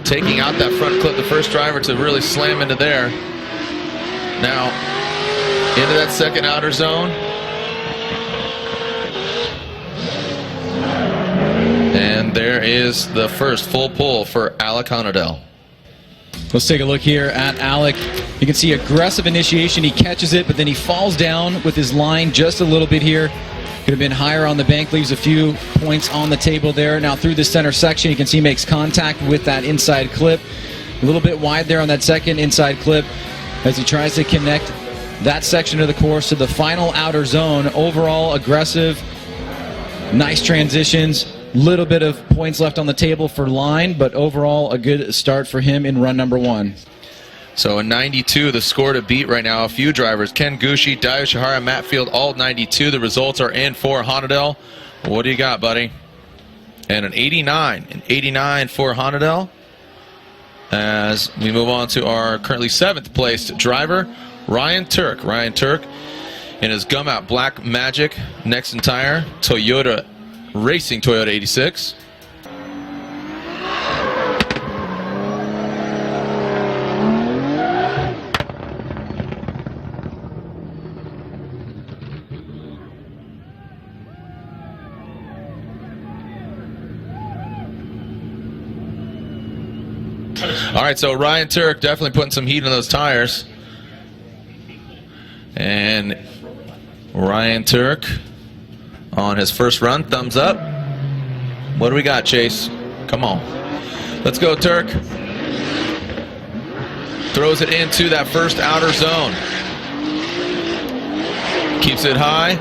Taking out that front clip, the first driver to really slam into there. Now, into that second outer zone. And there is the first full pull for Alec Honadell. Let's take a look here at Alec. You can see aggressive initiation. He catches it, but then he falls down with his line just a little bit here. Could have been higher on the bank, leaves a few points on the table there. Now through the center section, you can see he makes contact with that inside clip. A little bit wide there on that second inside clip as he tries to connect that section of the course to the final outer zone. Overall aggressive, nice transitions. Little bit of points left on the table for line, but overall a good start for him in run number 1. So a 92, the score to beat right now. A few drivers, Ken Gucci, Daijiro Yoshihara, Matt Field, all 92. The results are in for Honadell. What do you got, buddy? And an 89. An 89 for Honadell. As we move on to our currently 7th placed driver, Ryan Tuerck. Ryan Tuerck in his gum out black Magic Nexen tire, Toyota Racing Toyota 86. All right, so Ryan Tuerck definitely putting some heat on those tires. And Ryan Tuerck on his first run, thumbs up. What do we got, Chase? Come on. Let's go, Tuerck. Throws it into that first outer zone. Keeps it high.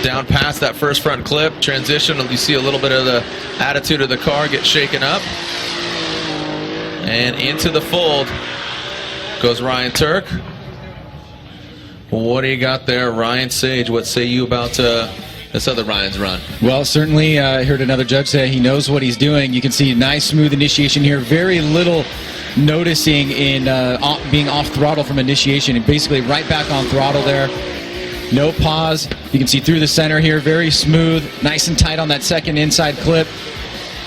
Down past that first front clip. Transition, you see a little bit of the attitude of the car get shaken up. And into the fold goes Ryan Tuerck. What do you got there, Ryan Sage? What say you about this other Ryan's run? Well, certainly I heard another judge say he knows what he's doing. You can see nice, smooth initiation here. Very little noticing in being off throttle from initiation, and basically right back on throttle there. No pause. You can see through the center here. Very smooth, nice and tight on that second inside clip.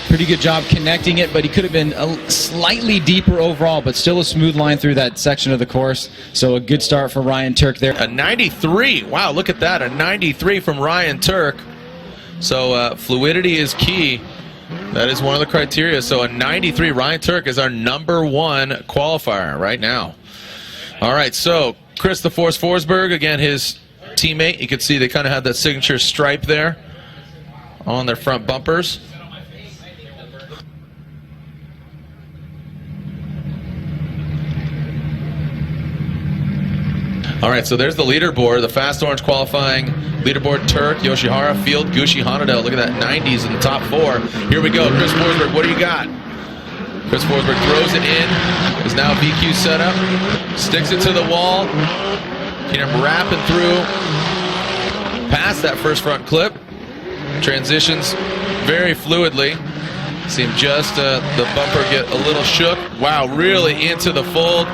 Pretty good job connecting it, but he could have been slightly deeper overall, but still a smooth line through that section of the course. So a good start for Ryan Tuerck there. A 93. Wow, look at that. A 93 from Ryan Tuerck. So fluidity is key. That is one of the criteria. So a 93. Ryan Tuerck is our number 1 qualifier right now. All right, so Chris the Force Forsberg, again, his teammate. You can see they kind of have that signature stripe there on their front bumpers. All right, so there's the leaderboard, the Fast Orange qualifying leaderboard. Tuerck, Yoshihara, Field, Gucci, Honadell. Look at that, 90s in the top 4. Here we go. Chris Forsberg, what do you got? Chris Forsberg throws it in. Is now VQ setup. Sticks it to the wall. Keep him wrapping through past that first front clip. Transitions very fluidly. See him just the bumper get a little shook. Wow, really into the fold.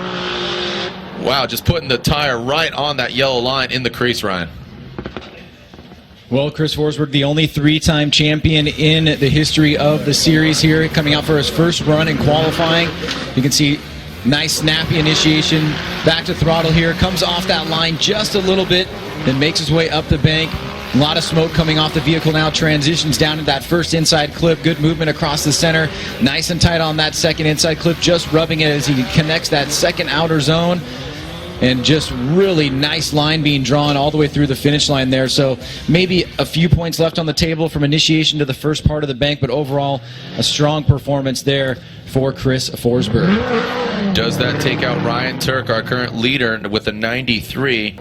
Wow, just putting the tire right on that yellow line in the crease, Ryan. Well, Chris Forsberg, the only three-time champion in the history of the series here, coming out for his first run in qualifying. You can see nice snappy initiation, back to throttle here, comes off that line just a little bit, then makes his way up the bank. A lot of smoke coming off the vehicle now, transitions down to that first inside clip, good movement across the center, nice and tight on that second inside clip, just rubbing it as he connects that second outer zone. And just really nice line being drawn all the way through the finish line there. So maybe a few points left on the table from initiation to the first part of the bank, but overall a strong performance there for Chris Forsberg. Does that take out Ryan Tuerck, our current leader, with a 93?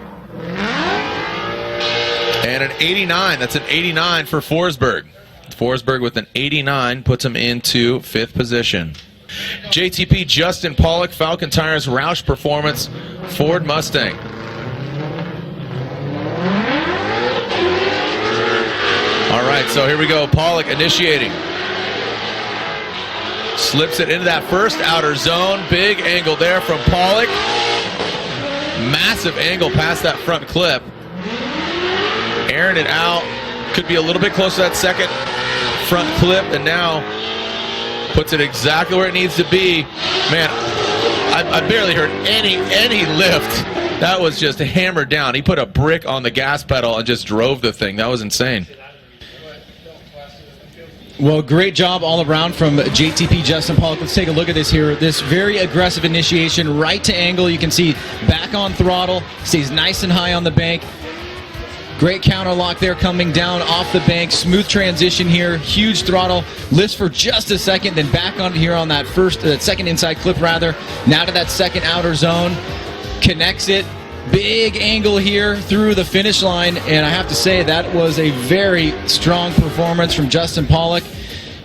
And an 89. That's an 89 for Forsberg. Forsberg with an 89 puts him into 5th position. JTP Justin Pollock, Falcon Tires Roush Performance, Ford Mustang. All right, so here we go. Pollock initiating. Slips it into that first outer zone. Big angle there from Pollock. Massive angle past that front clip. Airing it out. Could be a little bit close to that second front clip, and now puts it exactly where it needs to be. Man, I barely heard any lift. That was just hammered down. He put a brick on the gas pedal and just drove the thing. That was insane. Well, great job all around from JTP Justin Pollock. Let's take a look at this here. This very aggressive initiation, right to angle. You can see back on throttle, stays nice and high on the bank. Great counter lock there coming down off the bank. Smooth transition here. Huge throttle. Lifts for just a second, then back on here on that second inside clip rather. Now to that second outer zone. Connects it. Big angle here through the finish line. And I have to say that was a very strong performance from Justin Pollock.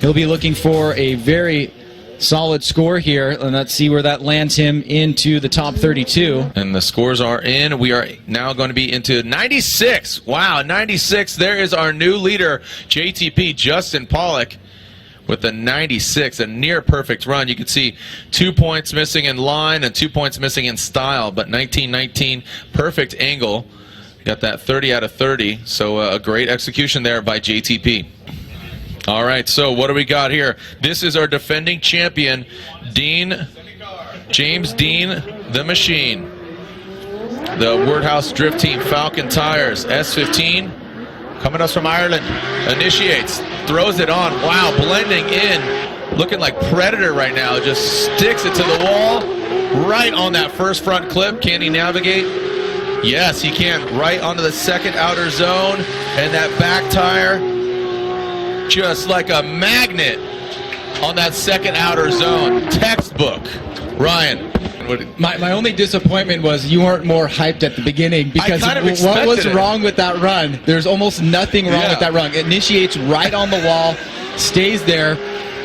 He'll be looking for a very solid score here, and let's see where that lands him into the top 32. And the scores are in. We are now going to be into 96. Wow, 96. There is our new leader, JTP Justin Pollock, with a 96, a near perfect run. You can see 2 points missing in line and 2 points missing in style, but 19-19, perfect angle. Got that 30 out of 30, so a great execution there by JTP. All right, so what do we got here? This is our defending champion, James Dean, the Machine. The Wordhouse Drift Team, Falcon Tires, S15, coming us from Ireland, initiates, throws it on. Wow, blending in, looking like Predator right now. Just sticks it to the wall, right on that first front clip. Can he navigate? Yes, he can. Right onto the second outer zone, and that back tire, just like a magnet on that second outer zone. Textbook. Ryan. My only disappointment was you weren't more hyped at the beginning, because what was wrong with that run? There's almost nothing wrong with that run. It initiates right on the wall, stays there,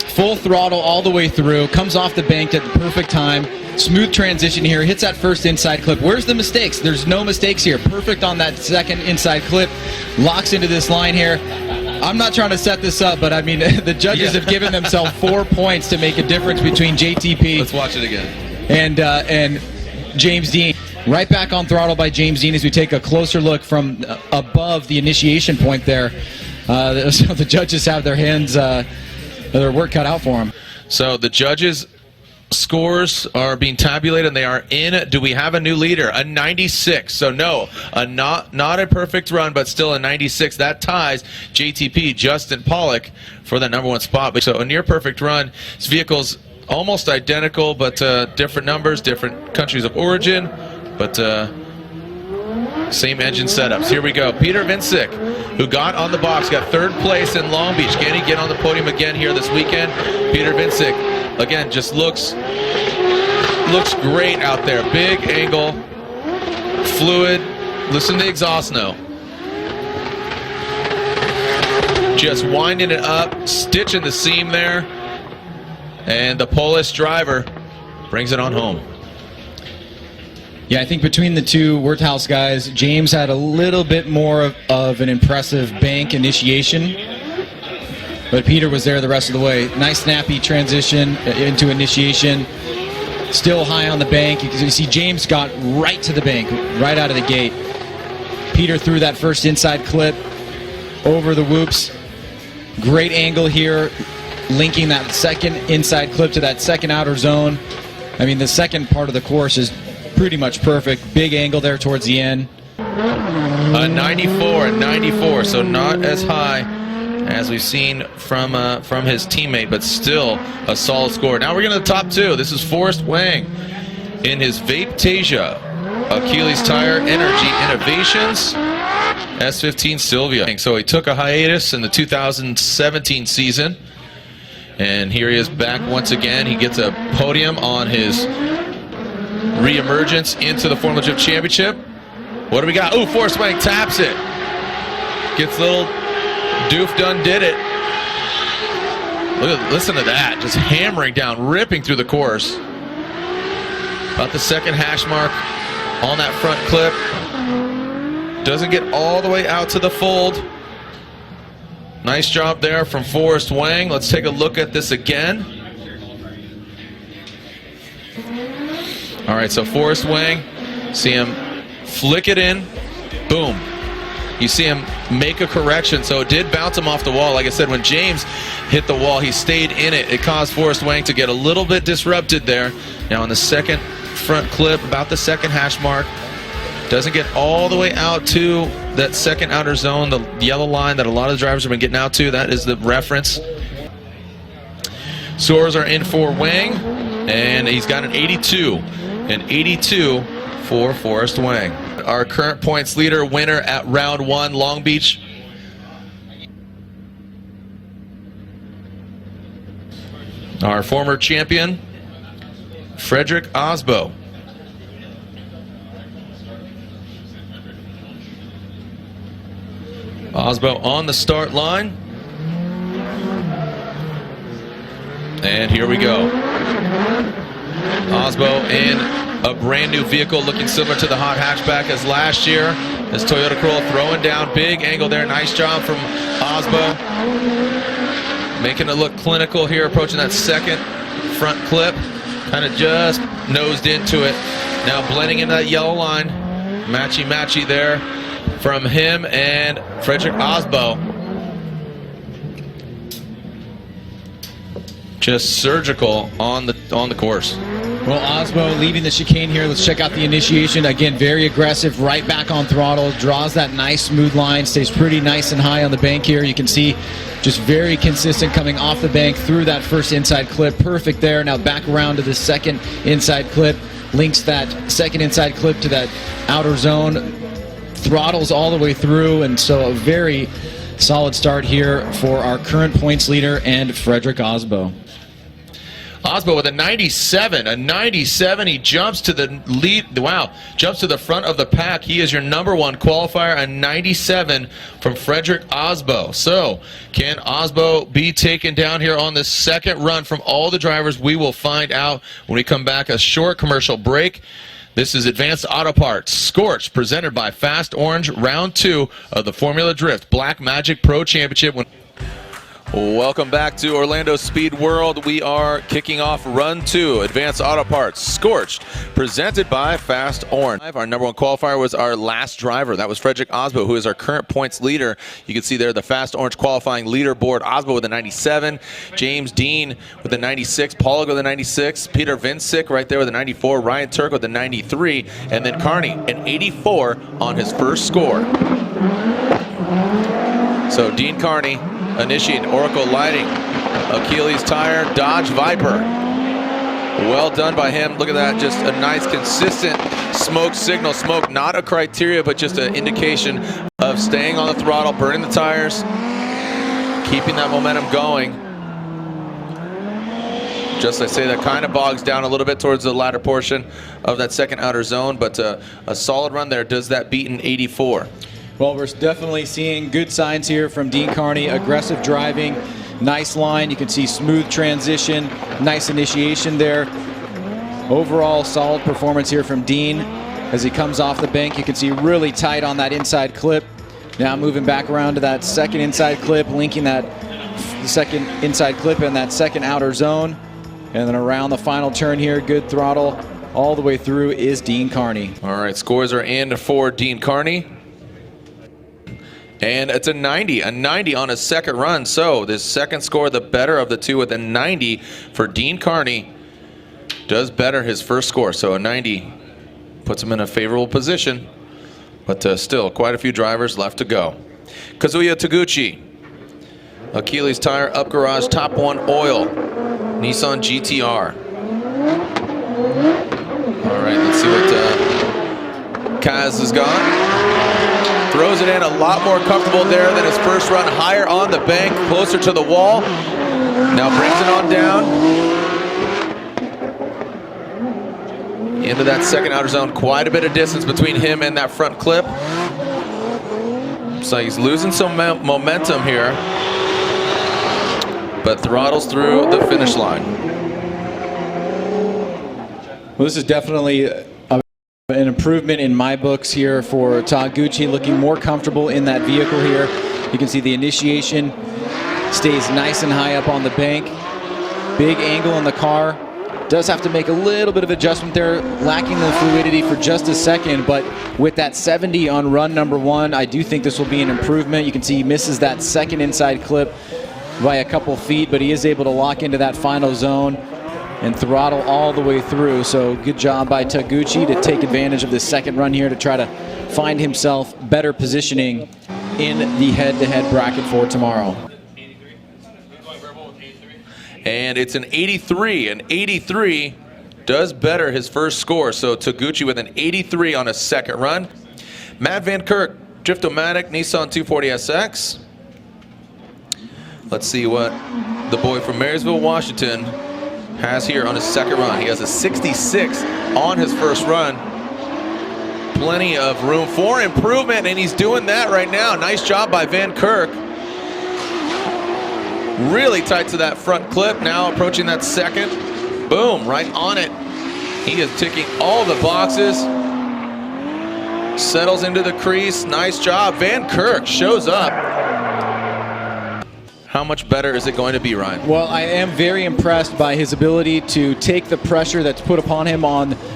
full throttle all the way through, comes off the bank at the perfect time. Smooth transition here, hits that first inside clip. Where's the mistakes? There's no mistakes here. Perfect on that second inside clip. Locks into this line here. I'm not trying to set this up, but I mean, the judges have given themselves 4 points to make a difference between JTP. Let's watch it again. And James Dean. Right back on throttle by James Dean as we take a closer look from above the initiation point there. So the judges have their hands, their work cut out for them. So the judges' scores are being tabulated, and they are in. Do we have a new leader? A 96. So no, not a perfect run, but still a 96. That ties JTP Justin Pollock for that #1 spot. So a near perfect run. This vehicle's almost identical, but different numbers, different countries of origin, but same engine setups. Here we go. Peter Vincic, who got on the box, got 3rd place in Long Beach. Can he get on the podium again here this weekend? Peter Vincic, again, just looks great out there. Big angle, fluid. Listen to the exhaust note. Just winding it up, stitching the seam there. And the Polish driver brings it on home. Yeah, I think between the two Wordhouse guys, James had a little bit more of an impressive bank initiation, but Peter was there the rest of the way. Nice snappy transition into initiation. Still high on the bank. You can see James got right to the bank, right out of the gate. Peter threw that first inside clip. over the whoops. Great angle here, linking that second inside clip to that second outer zone. I mean, the second part of the course is pretty much perfect. Big angle there towards the end. A 94, so not as high as we've seen from his teammate, but still a solid score. Now we're going to the top two. This is Forrest Wang in his Vaptasia Achilles Tire Energy Innovations S15 Sylvia. So he took a hiatus in the 2017 season, and here he is back once again. He gets a podium on his re-emergence into the Formula Drift Championship. What do we got? Ooh, Forrest Wang taps it. Gets a little doof done did it. Listen to that, just hammering down, ripping through the course. About the second hash mark on that front clip. Doesn't get all the way out to the fold. Nice job there from Forrest Wang. Let's take a look at this again. All right, so Forrest Wang, see him flick it in, boom. You see him make a correction, so it did bounce him off the wall. Like I said, when James hit the wall, he stayed in it. It caused Forrest Wang to get a little bit disrupted there. Now on the second front clip, about the second hash mark, doesn't get all the way out to that second outer zone, the yellow line that a lot of the drivers have been getting out to. That is the reference. Scores are in for Wang, and he's got an 82. An 82 for Forrest Wang. Our current points leader, winner at round one, Long Beach. Our former champion, Frederick Osbo. Osbo on the start line. And here we go. Osbo in a brand new vehicle looking similar to the hot hatchback as last year. This Toyota Corolla throwing down, big angle there. Nice job from Osbo. Making it look clinical here, approaching that second front clip. Kind of just nosed into it. Now blending into that yellow line. Matchy there from him and Frederick Osbo. Just surgical on the course. Well, Osbo leaving the chicane here. Let's check out the initiation. Again, very aggressive, right back on throttle. Draws that nice smooth line. Stays pretty nice and high on the bank here. You can see just very consistent coming off the bank through that first inside clip. Perfect there. Now back around to the second inside clip. Links that second inside clip to that outer zone. Throttles all the way through. And so a very solid start here for our current points leader and Frederick Osbo. Osbo with a 97. A 97. He jumps to the lead. Wow. Jumps to the front of the pack. He is your number one qualifier. A 97 from Frederick Osbo. So, can Osbo be taken down here on this second run from all the drivers? We will find out when we come back. A short commercial break. This is Advanced Auto Parts Scorched, presented by Fast Orange, round 2 of the Formula Drift Black Magic Pro Championship. Welcome back to Orlando Speed World. We are kicking off Run 2, Advanced Auto Parts Scorched, presented by Fast Orange. Our number one qualifier was our last driver. That was Frederick Osbo, who is our current points leader. You can see there the Fast Orange qualifying leaderboard. Osbo with a 97, James Dean with a 96, Paulo with a 96, Peter Vincic right there with a 94, Ryan Tuerck with a 93, and then Kearney an 84 on his first score. So Dean Kearney initiating Oracle Lighting, Achilles Tire, Dodge Viper. Well done by him. Look at that, just a nice consistent smoke signal. Smoke not a criteria, but just an indication of staying on the throttle, burning the tires, keeping that momentum going. Just like I say, that kind of bogs down a little bit towards the latter portion of that second outer zone, but a solid run there. Does that beat an 84? Well, we're definitely seeing good signs here from Dean Kearney. Aggressive driving, nice line. You can see smooth transition, nice initiation there. Overall, solid performance here from Dean. As he comes off the bank, you can see really tight on that inside clip. Now moving back around to that second inside clip, linking that second inside clip in that second outer zone. And then around the final turn here, good throttle all the way through is Dean Kearney. All right, scores are in for Dean Kearney. And it's a 90 on his second run. So this second score, the better of the two, with a 90 for Dean Kearney. Does better his first score. So a 90 puts him in a favorable position. But still, quite a few drivers left to go. Kazuya Taguchi. Achilles tire, up garage, top one oil. Nissan GTR. All right, let's see what Kaz has got. Throws it in a lot more comfortable there than his first run. Higher on the bank, closer to the wall. Now brings it on down. Into that second outer zone. Quite a bit of distance between him and that front clip. So he's losing some momentum here, but throttles through the finish line. Well, this is definitely an improvement in my books here for Taguchi, looking more comfortable in that vehicle here. You can see the initiation stays nice and high up on the bank. Big angle in the car. Does have to make a little bit of adjustment there, lacking the fluidity for just a second, but with that 70 on run number one, I do think this will be an improvement. You can see he misses that second inside clip by a couple feet, but he is able to lock into that final zone and throttle all the way through. So good job by Taguchi to take advantage of this second run here to try to find himself better positioning in the head-to-head bracket for tomorrow. And it's an 83. An 83 does better his first score. So Taguchi with an 83 on his second run. Matt Van Kirk, Driftomatic, Nissan 240SX. Let's see what the boy from Marysville, Washington has here on his second run. He has a 66 on his first run. Plenty of room for improvement, and he's doing that right now. Nice job by Van Kirk. Really tight to that front clip, now approaching that second. Boom, right on it. He is ticking all the boxes. Settles into the crease, nice job. Van Kirk shows up. How much better is it going to be, Ryan? Well, I am very impressed by his ability to take the pressure that's put upon him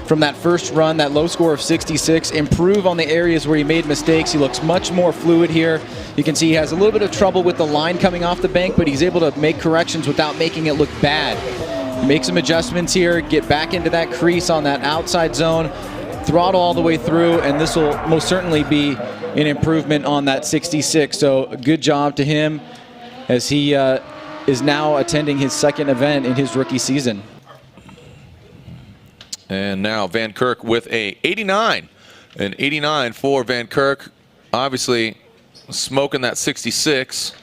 from that first run, that low score of 66, improve on the areas where he made mistakes. He looks much more fluid here. You can see he has a little bit of trouble with the line coming off the bank, but he's able to make corrections without making it look bad. Make some adjustments here, get back into that crease on that outside zone, throttle all the way through, and this will most certainly be an improvement on that 66. So good job to him, as he is now attending his second event in his rookie season. And now Van Kirk with a 89. An 89 for Van Kirk. Obviously smoking that 66.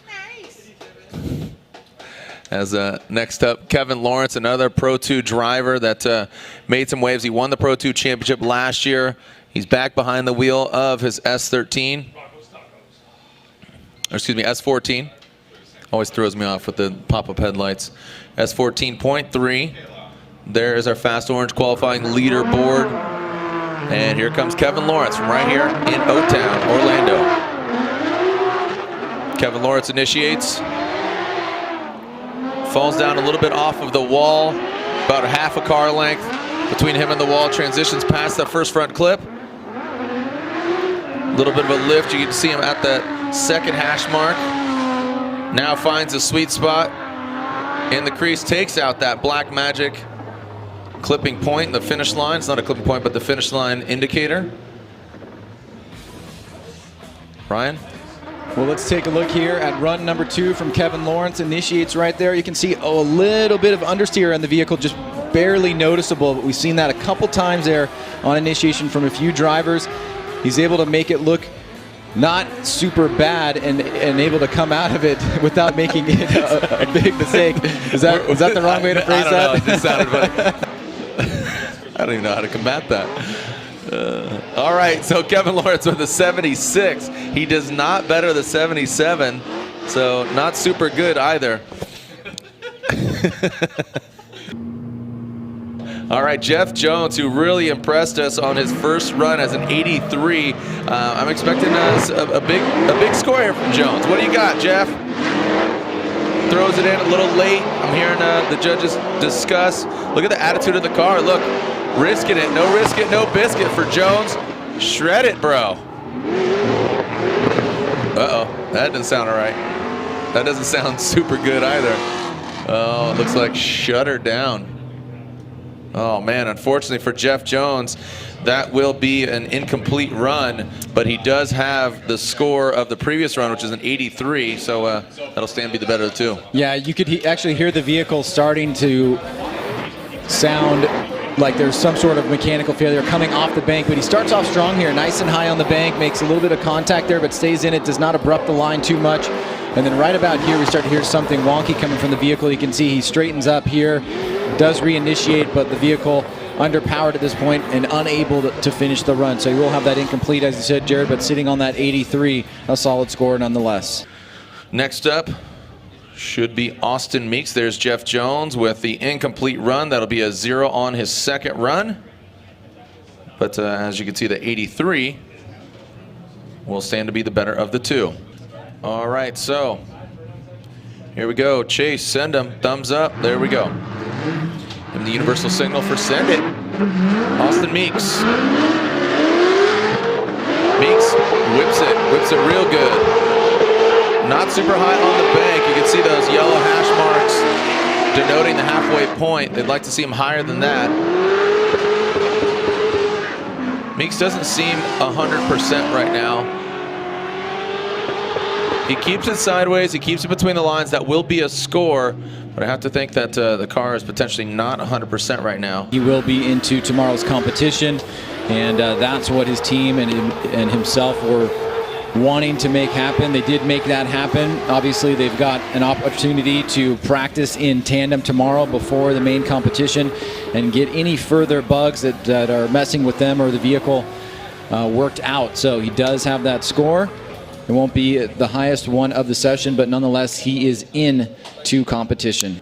As next up, Kevin Lawrence, another Pro 2 driver that made some waves. He won the Pro 2 championship last year. He's back behind the wheel of his S13. Or excuse me, S14. Always throws me off with the pop-up headlights. S14.3. There is our Fast Orange qualifying leaderboard. And here comes Kevin Lawrence from right here in O-Town, Orlando. Kevin Lawrence initiates. Falls down a little bit off of the wall. About a half a car length between him and the wall. Transitions past that first front clip. A little bit of a lift. You can see him at that second hash mark. Now finds a sweet spot in the crease, takes out that Black Magic clipping point, the finish line. It's not a clipping point, but the finish line indicator. Ryan? Well, let's take a look here at run number 2 from Kevin Lawrence. Initiates right there. You can see a little bit of understeer on the vehicle, just barely noticeable, but we've seen that a couple times there on initiation from a few drivers. He's able to make it look not super bad and able to come out of it without making it a big mistake. Was that the wrong way to phrase that? I don't know. It just sounded like, I don't even know how to combat that. All right, so Kevin Lawrence with a 76. He does not better the 77, so not super good either. All right, Jeff Jones, who really impressed us on his first run as an 83. I'm expecting a big score here from Jones. What do you got, Jeff? Throws it in a little late. I'm hearing the judges discuss. Look at the attitude of the car. Look, risking it. No risk it, no biscuit for Jones. Shred it, bro. Uh-oh, that didn't sound all right. That doesn't sound super good either. Oh, it looks like shut her down. Oh man, unfortunately for Jeff Jones, that will be an incomplete run, but he does have the score of the previous run, which is an 83, so that'll stand be the better of the two. Yeah, you could actually hear the vehicle starting to sound like there's some sort of mechanical failure coming off the bank, but he starts off strong here, nice and high on the bank, makes a little bit of contact there, but stays in it, does not abrupt the line too much. And then right about here, we start to hear something wonky coming from the vehicle. You can see he straightens up here, does reinitiate, but the vehicle underpowered at this point and unable to finish the run. So he will have that incomplete, as you said, Jared, but sitting on that 83, a solid score nonetheless. Next up should be Austin Meeks. There's Jeff Jones with the incomplete run. That'll be a 0 on his second run. But as you can see, the 83 will stand to be the better of the two. All right, so here we go. Chase, send him. Thumbs up. There we go. And the universal signal for send it. Austin Meeks. Meeks whips it real good. Not super high on the bank. You can see those yellow hash marks denoting the halfway point. They'd like to see him higher than that. Meeks doesn't seem 100% right now. He keeps it sideways. He keeps it between the lines. That will be a score. But I have to think that the car is potentially not 100% right now. He will be into tomorrow's competition, and that's what his team and himself were wanting to make happen. They did make that happen. Obviously, they've got an opportunity to practice in tandem tomorrow before the main competition and get any further bugs that are messing with them or the vehicle worked out. So he does have that score. It won't be the highest one of the session, but nonetheless, he is in to competition.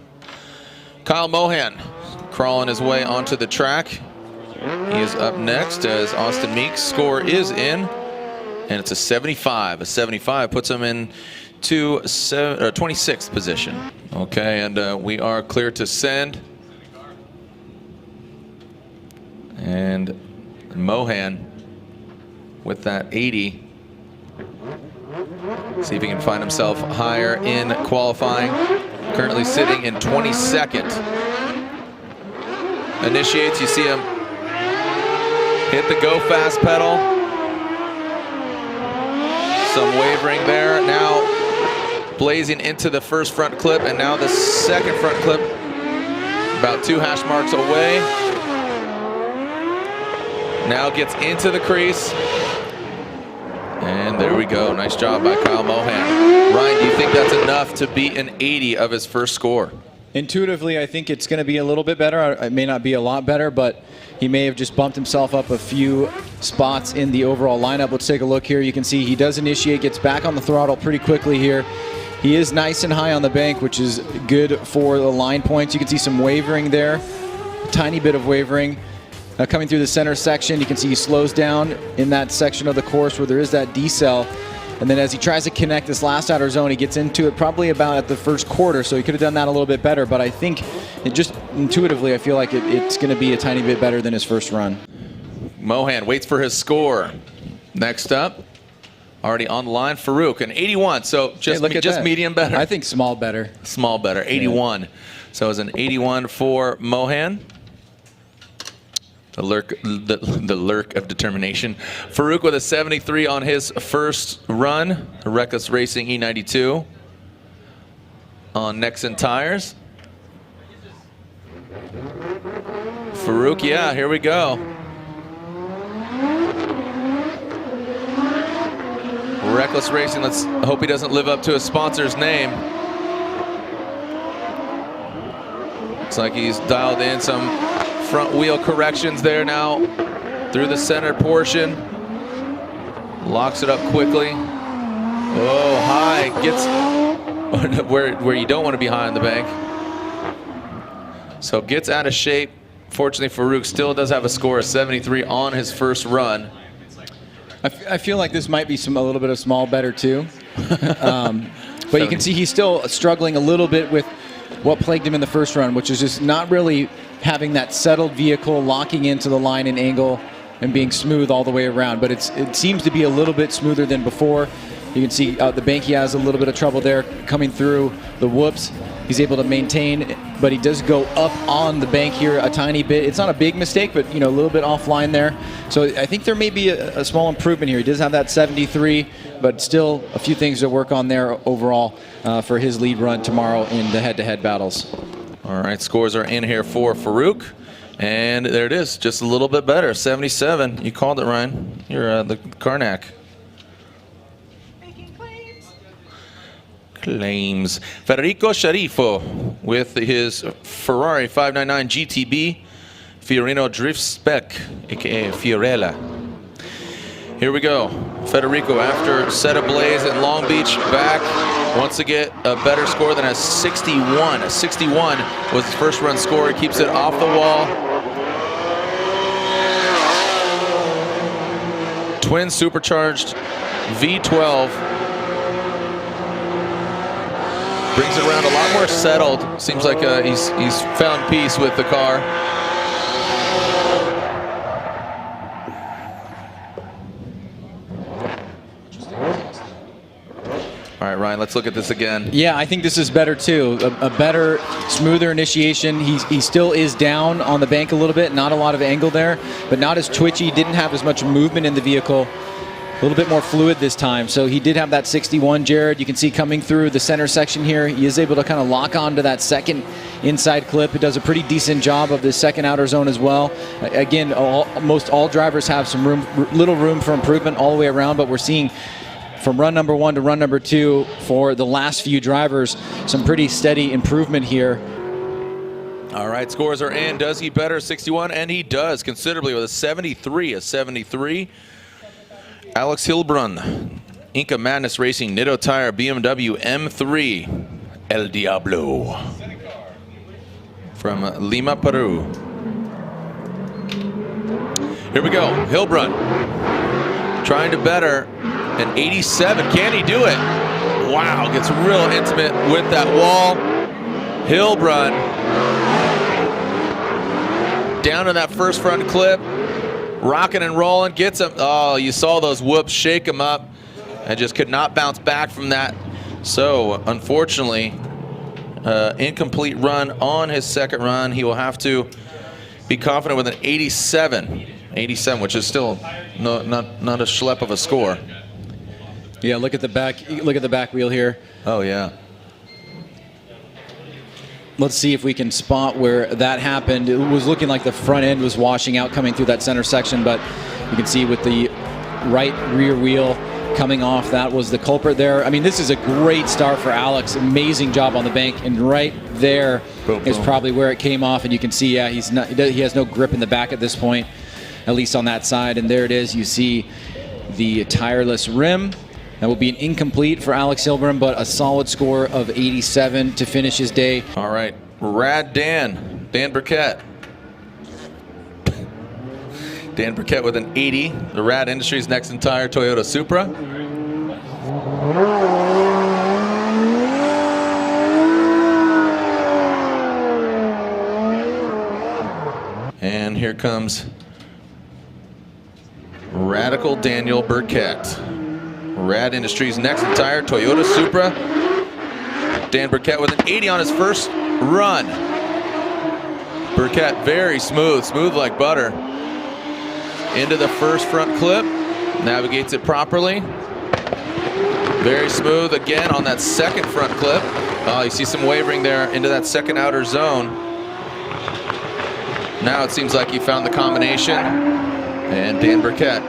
Kyle Mohan crawling his way onto the track. He is up next as Austin Meeks' score is in, and it's a 75. A 75 puts him in to 26th position. Okay, and we are clear to send. And Mohan with that 80. See if he can find himself higher in qualifying. Currently sitting in 22nd. Initiates, you see him hit the go fast pedal. Some wavering there. Now blazing into the first front clip, and now the second front clip about 2 hash marks away. Now gets into the crease. And there we go. Nice job by Kyle Mohan. Ryan, do you think that's enough to beat an 80 of his first score? Intuitively, I think it's going to be a little bit better. It may not be a lot better, but he may have just bumped himself up a few spots in the overall lineup. Let's take a look here. You can see he does initiate, gets back on the throttle pretty quickly here. He is nice and high on the bank, which is good for the line points. You can see some wavering there, a tiny bit of wavering. Coming through the center section, you can see he slows down in that section of the course where there is that decel. And then as he tries to connect this last outer zone, he gets into it probably about at the first quarter, so he could have done that a little bit better. But I think it just intuitively, I feel like it's going to be a tiny bit better than his first run. Mohan waits for his score. Next up, already on the line, Farouk, an 81. So just medium better. I think small better. Small better, 81. Yeah. So it's an 81 for Mohan. The lurk of determination. Farouk with a 73 on his first run. Reckless Racing E92 on Nexen tires. Farouk, yeah, here we go. Reckless Racing, let's hope he doesn't live up to his sponsor's name. Looks like he's dialed in some front wheel corrections there now through the center portion. Locks it up quickly. Oh, high. Gets where you don't want to be high on the bank. So gets out of shape. Fortunately, Farouk still does have a score of 73 on his first run. I feel like this might be a little bit of small better too. But you can see he's still struggling a little bit with what plagued him in the first run, which is just not really having that settled vehicle locking into the line and angle and being smooth all the way around. But it seems to be a little bit smoother than before. You can see the Banky has a little bit of trouble there coming through the whoops. He's able to maintain, but he does go up on the bank here a tiny bit. It's not a big mistake, but a little bit offline there. So I think there may be a small improvement here. He does have that 73, but still a few things to work on there overall for his lead run tomorrow in the head-to-head battles. All right, scores are in here for Farouk. And there it is, just a little bit better, 77. You called it, Ryan. You're the Karnak. Claims. Federico Sharifo with his Ferrari 599 GTB Fiorino Drift Spec, aka Fiorella. Here we go. Federico, after set ablaze at Long Beach, back wants to get a better score than a 61. A 61 was his first run score. He keeps it off the wall. Twin supercharged V12. Brings it around a lot more settled. Seems like he's found peace with the car. All right, Ryan, let's look at this again. Yeah, I think this is better too. A better, smoother initiation. He still is down on the bank a little bit, not a lot of angle there, but not as twitchy, didn't have as much movement in the vehicle. A little bit more fluid this time. So he did have that 61, Jared. You can see coming through the center section here, he is able to kind of lock onto that second inside clip. It does a pretty decent job of the second outer zone as well. Again, most all drivers have some little room for improvement all the way around, but we're seeing from run number 1 to run number 2 for the last few drivers, some pretty steady improvement here. All right, scores are in. Does he better 61? And he does considerably with a 73. A 73. Alex Hilbrun, Inca Madness Racing, Nitto Tire, BMW M3, El Diablo. From Lima, Peru. Here we go, Hilbrun. Trying to better an 87. Can he do it? Wow, gets real intimate with that wall. Hilbrun down to that first front clip. Rocking and rolling, gets him. Oh, you saw those whoops shake him up and just could not bounce back from that. So, unfortunately, incomplete run on his second run. He will have to be confident with an 87. 87, which is still not a schlep of a score. Yeah, look at the back wheel here. Oh, yeah. Let's see if we can spot where that happened. It was looking like the front end was washing out coming through that center section, but you can see with the right rear wheel coming off, that was the culprit there. I mean, this is a great start for Alex. Amazing job on the bank, and right there is probably where it came off, and you can see, yeah, he has no grip in the back at this point, at least on that side, and there it is. You see the tireless rim. That will be an incomplete for Alex Hilbrun, but a solid score of 87 to finish his day. All right, Rad Dan Burkett. Dan Burkett with an 80. The Rad Industries next entire Toyota Supra. And here comes Radical Daniel Burkett. Rad Industries next entire Toyota Supra. Dan Burkett with an 80 on his first run. Burkett very smooth like butter. Into the first front clip, navigates it properly. Very smooth again on that second front clip. Oh, you see some wavering there into that second outer zone. Now it seems like he found the combination. And Dan Burkett,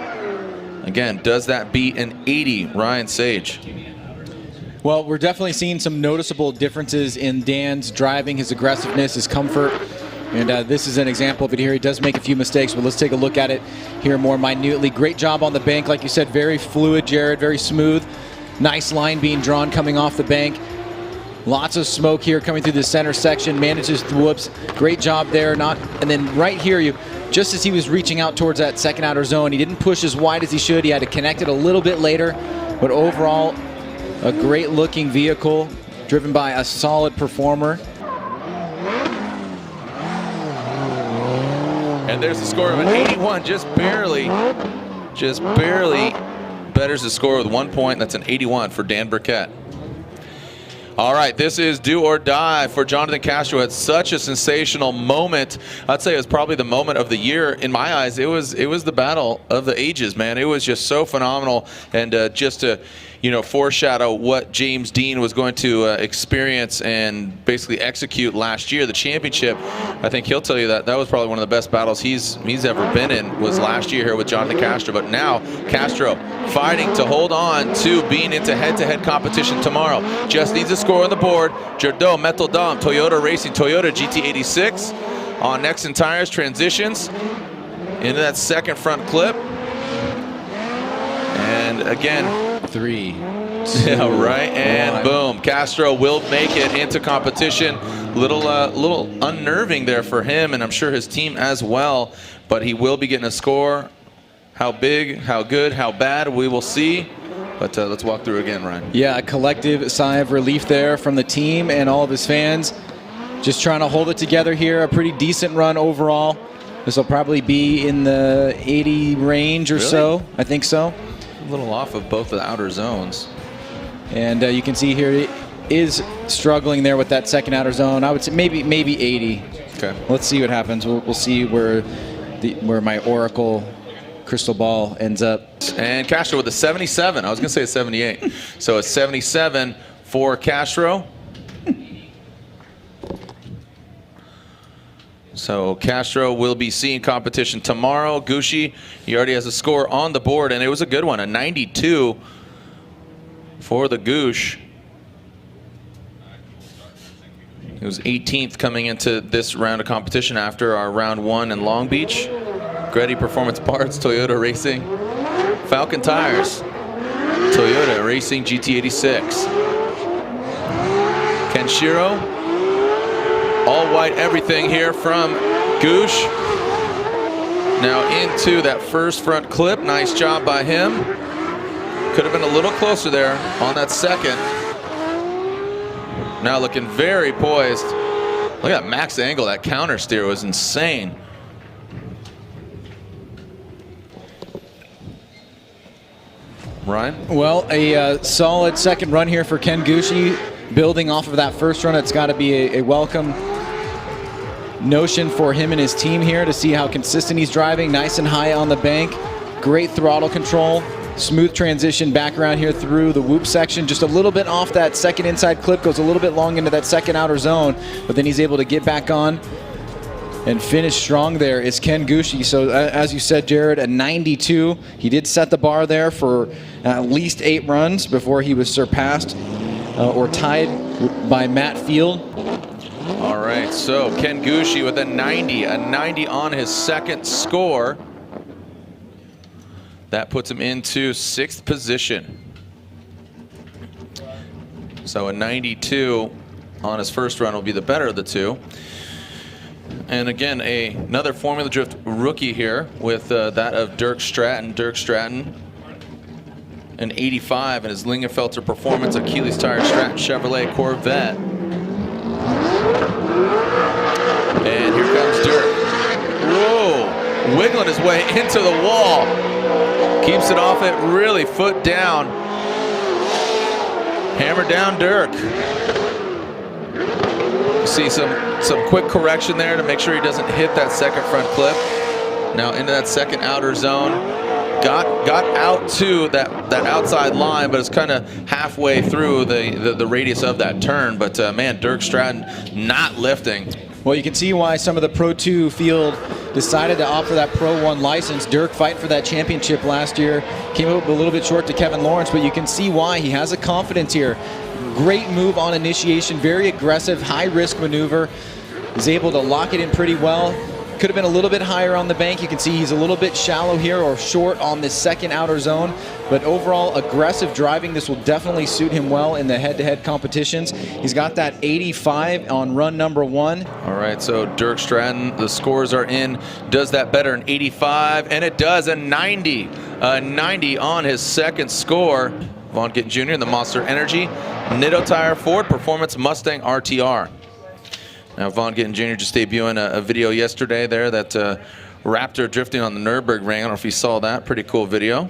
again, does that beat an 80, Ryan Sage? Well, we're definitely seeing some noticeable differences in Dan's driving, his aggressiveness, his comfort. And this is an example of it here. He does make a few mistakes, but let's take a look at it here more minutely. Great job on the bank. Like you said, very fluid, Jared, very smooth. Nice line being drawn coming off the bank. Lots of smoke here coming through the center section. Manages the whoops. Great job there. And then right here, just as he was reaching out towards that second outer zone, he didn't push as wide as he should. He had to connect it a little bit later. But overall, a great looking vehicle driven by a solid performer. And there's the score of an 81, just barely bettors the score with 1 point. That's an 81 for Dan Burkett. All right, this is do or die for Jonathan Castro. Had such a sensational moment. I'd say it was probably the moment of the year in my eyes. It was the battle of the ages, man. It was just so phenomenal, and just to foreshadow what James Dean was going to experience and basically execute last year, the championship. I think he'll tell you that was probably one of the best battles he's ever been in, was last year here with Jonathan Castro. But now Castro fighting to hold on to being into head-to-head competition tomorrow. Just needs a score on the board. Jardot, Metal Dom, Toyota Racing, Toyota GT86 on Nexen tires, transitions into that second front clip. And again, 3, 2, yeah, right, and 1. boom, Castro will make it into competition. Little unnerving there for him, and I'm sure his team as well, but he will be getting a score. How big, how good, how bad, we will see. But let's walk through again, Ryan. Yeah, a collective sigh of relief there from the team and all of his fans. Just trying to hold it together here. A pretty decent run overall. This will probably be in the 80 range or Really? So. I think so. A little off of both of the outer zones. And you can see here it is struggling there with that second outer zone. I would say maybe 80. Okay. Let's see what happens. We'll see where my Oracle crystal ball ends up. And Castro with a 77. I was going to say a 78. So a 77 for Castro. So Castro will be seeing competition tomorrow. Gucci, he already has a score on the board, and it was a good one, a 92 for the Goosh. He was 18th coming into this round of competition after our round 1 in Long Beach. Gretty Performance Parts, Toyota Racing, Falcon Tires, Toyota Racing GT86. Kenshiro, all white everything here from Goosh. Now into that first front clip. Nice job by him. Could have been a little closer there on that second. Now looking very poised. Look at that max angle. That counter steer was insane. Ryan? Well, a solid second run here for Ken Gucci. Building off of that first run, it's got to be a welcome notion for him and his team here to see how consistent he's driving. Nice and high on the bank. Great throttle control. Smooth transition back around here through the whoop section. Just a little bit off that second inside clip. Goes a little bit long into that second outer zone. But then he's able to get back on and finish strong there is Ken Gucci. So as you said, Jared, a 92. He did set the bar there for at least 8 runs before he was surpassed or tied by Matt Field. All right, so Ken Gucci with a 90 on his second score. That puts him into 6th position. So a 92 on his first run will be the better of the two. And again, another Formula Drift rookie here with that of Dirk Stratton. Dirk Stratton, an 85 in his Lingenfelter Performance Achilles Tire Stratton Chevrolet Corvette. And here comes Dirk. Whoa, wiggling his way into the wall. Keeps it off it, really foot down. Hammer down Dirk. See some quick correction there to make sure he doesn't hit that second front clip. Now into that second outer zone. Got out to that outside line, but it's kind of halfway through the radius of that turn. But man, Dirk Stratton not lifting. Well, you can see why some of the Pro 2 field decided to opt for that Pro 1 license. Dirk fighting for that championship last year. Came up a little bit short to Kevin Lawrence, but you can see why. He has a confidence here. Great move on initiation, very aggressive, high-risk maneuver. He's able to lock it in pretty well. Could have been a little bit higher on the bank. You can see he's a little bit shallow here or short on this second outer zone. But overall, aggressive driving. This will definitely suit him well in the head-to-head competitions. He's got that 85 on run number 1. All right, so Dirk Stratton, the scores are in. Does that better, an 85, and it does, a 90. A 90 on his second score. Vaughn Gittin Jr. in the Monster Energy Nitto Tire Ford Performance Mustang RTR. Now, Vaughn Gittin Jr. just debuting a video yesterday there, that Raptor drifting on the Nürburgring. I don't know if you saw that. Pretty cool video.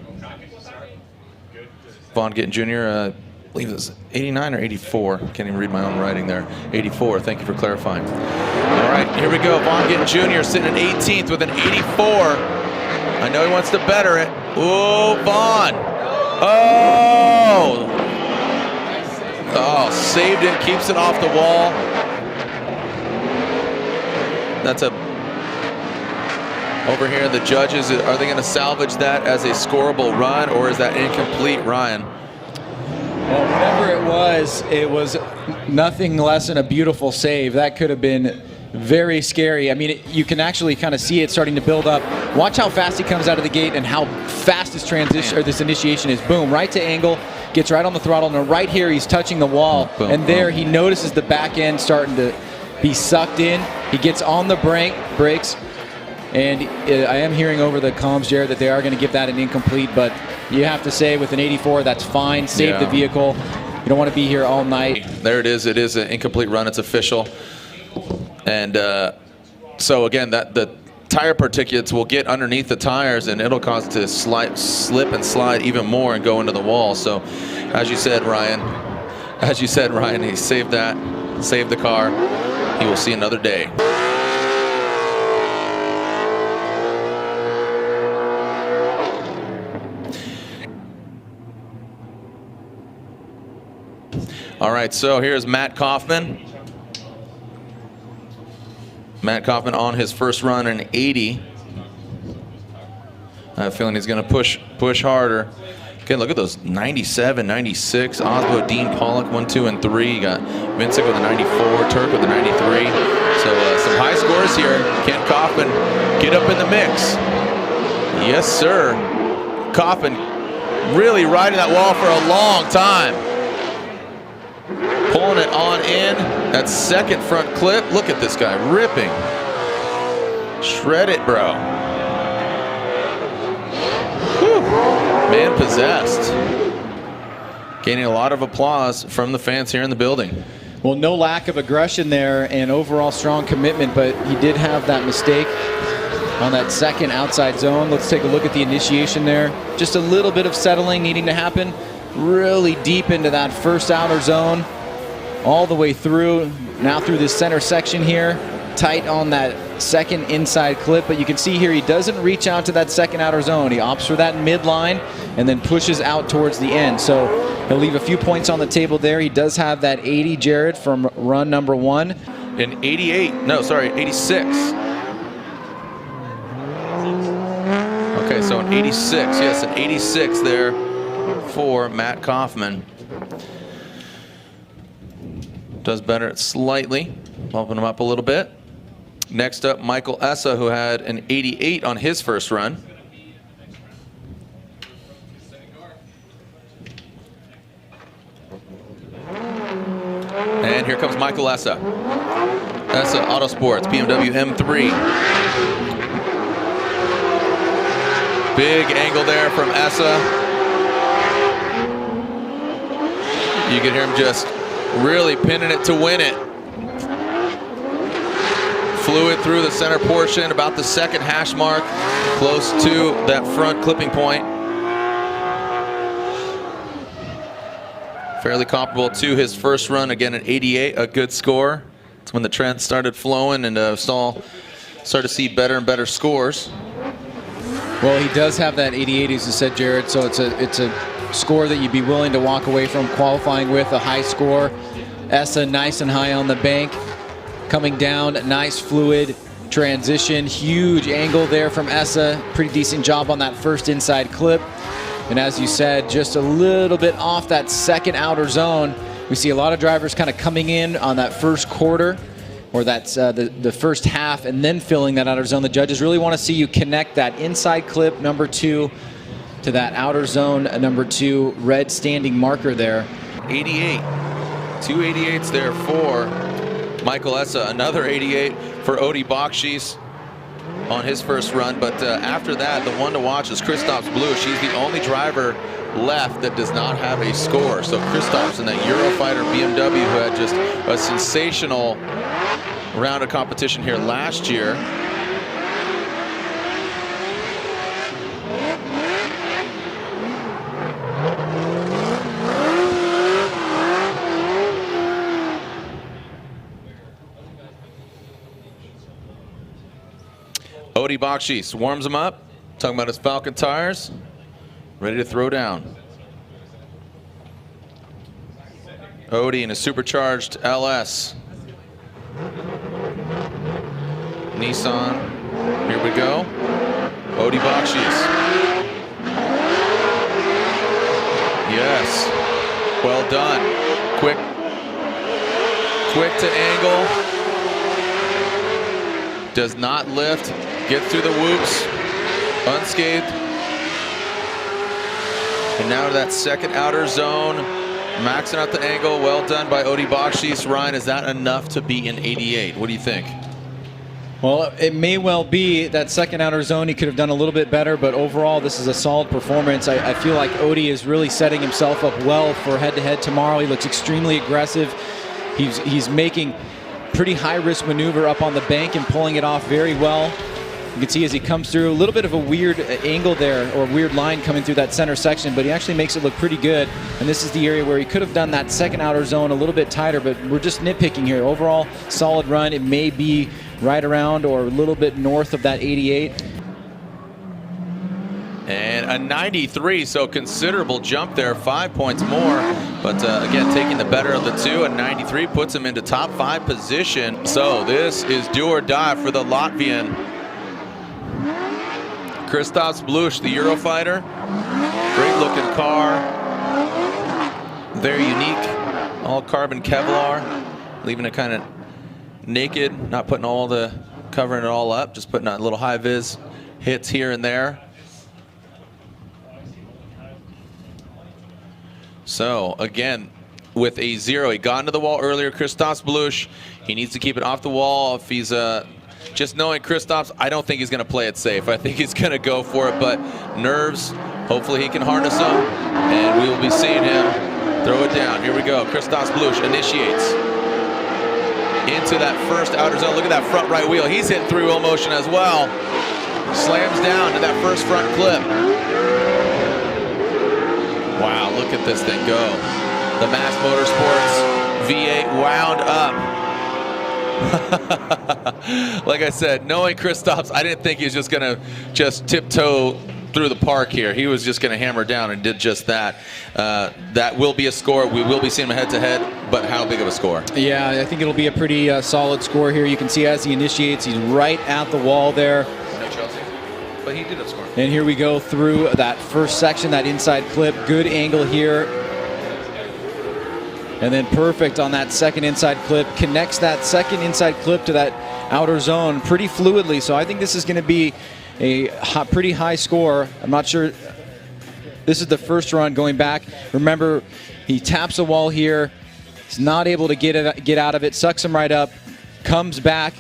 Vaughn Gittin Jr., I believe it was 89 or 84. Can't even read my own writing there. 84, thank you for clarifying. All right, here we go. Vaughn Gittin Jr. sitting at 18th with an 84. I know he wants to better it. Oh, Vaughn. Oh! Oh, saved it, keeps it off the wall. That's a... Over here, the judges, are they going to salvage that as a scoreable run, or is that incomplete, Ryan? Well, whatever it was nothing less than a beautiful save. That could have been very scary. I mean, you can actually kind of see it starting to build up. Watch how fast he comes out of the gate and how fast this transition or this initiation is. Boom, right to angle, gets right on the throttle, and right here he's touching the wall. Boom, and there he notices the back end starting to be sucked in. He gets on the brakes. And I am hearing over the comms, Jared, that they are going to give that an incomplete, but you have to say with an 84, that's fine. Save the vehicle. You don't want to be here all night. There it is. It is an incomplete run. It's official. And so, again, the tire particulates will get underneath the tires, and it'll cause it to slip and slide even more and go into the wall. So, as you said, Ryan, he saved that, saved the car. He will see another day. All right, so here's Matt Kaufman. Matt Kaufman on his first run in 80. I have a feeling he's going to push harder. Okay, look at those 97, 96. Osbo, Dean Pollock, 1, 2, and 3. You got Vincent with a 94, Tuerck with a 93. So some high scores here. Can Kaufman get up in the mix? Yes, sir. Kaufman really riding that wall for a long time. Pulling it on in. That second front clip. Look at this guy ripping. Shred it, bro. Whew. Man possessed. Gaining a lot of applause from the fans here in the building. Well, no lack of aggression there and overall strong commitment, but he did have that mistake on that second outside zone. Let's take a look at the initiation there. Just a little bit of settling needing to happen. Really deep into that first outer zone. All the way through, now through this center section here, tight on that second inside clip, but you can see here he doesn't reach out to that second outer zone. He opts for that midline and then pushes out towards the end. So he'll leave a few points on the table there. He does have that 80, Jared, from run number 1. In 88, no, sorry, 86. Okay, so in 86, yes, an 86 there for Matt Kaufman. Does better slightly, bumping him up a little bit. Next up, Michael Essa, who had an 88 on his first run. And here comes Michael Essa. Essa Autosports, BMW M3. Big angle there from Essa. You can hear him just really pinning it to win it. Flew it through the center portion, about the second hash mark, close to that front clipping point. Fairly comparable to his first run, again at 88, a good score. It's when the trend started flowing and started to see better and better scores. Well, he does have that 88, as you said, Jared, so it's a score that you'd be willing to walk away from qualifying with, a high score. Essa nice and high on the bank. Coming down, nice fluid transition. Huge angle there from Essa. Pretty decent job on that first inside clip. And as you said, just a little bit off that second outer zone. We see a lot of drivers kind of coming in on that first quarter, or that's the first half, and then filling that outer zone. The judges really want to see you connect that inside clip, number 2, to that outer zone, number 2, red standing marker there. 88. 2 88s there for Michael Essa. Another 88 for Odie Bakshis on his first run. But after that, the one to watch is Kristaps Blue. She's the only driver left that does not have a score. So Kristaps in that Eurofighter BMW, who had just a sensational round of competition here last year. Odie Bakshis warms him up, talking about his Falcon tires, ready to throw down. Odie in a supercharged LS. Nissan, here we go. Odie Bakshis. Yes, well done. Quick to angle. Does not lift, get through the whoops, unscathed. And now to that second outer zone, maxing out the angle. Well done by Odie Bakshis. Ryan, is that enough to be in 88? What do you think? Well, it may well be that second outer zone. He could have done a little bit better, but overall, this is a solid performance. I feel like Odie is really setting himself up well for head-to-head tomorrow. He looks extremely aggressive. He's making pretty high-risk maneuver up on the bank and pulling it off very well. You can see as he comes through, a little bit of a weird angle there, or weird line coming through that center section, but he actually makes it look pretty good. And this is the area where he could have done that second outer zone a little bit tighter, but we're just nitpicking here. Overall, solid run. It may be right around or a little bit north of that 88. And a 93, so considerable jump there, 5 points more. But again, taking the better of the two, a 93 puts him into top 5 position. So this is do or die for the Latvian. Kristaps Blush, the Eurofighter. Great looking car. Very unique. All carbon Kevlar. Leaving it kind of naked, not putting covering it all up, just putting on little high vis hits here and there. So again, with a 0, he got into the wall earlier. Kristaps Blush, he needs to keep it off the wall. If he's just knowing Kristaps, I don't think he's going to play it safe. I think he's going to go for it, but nerves, hopefully he can harness them, and we will be seeing him throw it down. Here we go. Kristaps Blush initiates into that first outer zone. Look at that front right wheel. He's hitting through wheel motion as well. Slams down to that first front clip. Wow, look at this thing go. The Mass Motorsports V8 wound up. Like I said, knowing Kristaps, I didn't think he was just going to just tiptoe through the park here. He was just going to hammer down and did just that. That will be a score. We will be seeing him head-to-head, but how big of a score? Yeah, I think it'll be a pretty solid score here. You can see as he initiates, he's right at the wall there. No Chelsea, but he did have score. And here we go through that first section, that inside clip. Good angle here. And then perfect on that second inside clip. Connects that second inside clip to that outer zone pretty fluidly. So I think this is going to be a pretty high score. I'm not sure. This is the first run going back. Remember, he taps the wall here. He's not able to get out of it. Sucks him right up. Comes back.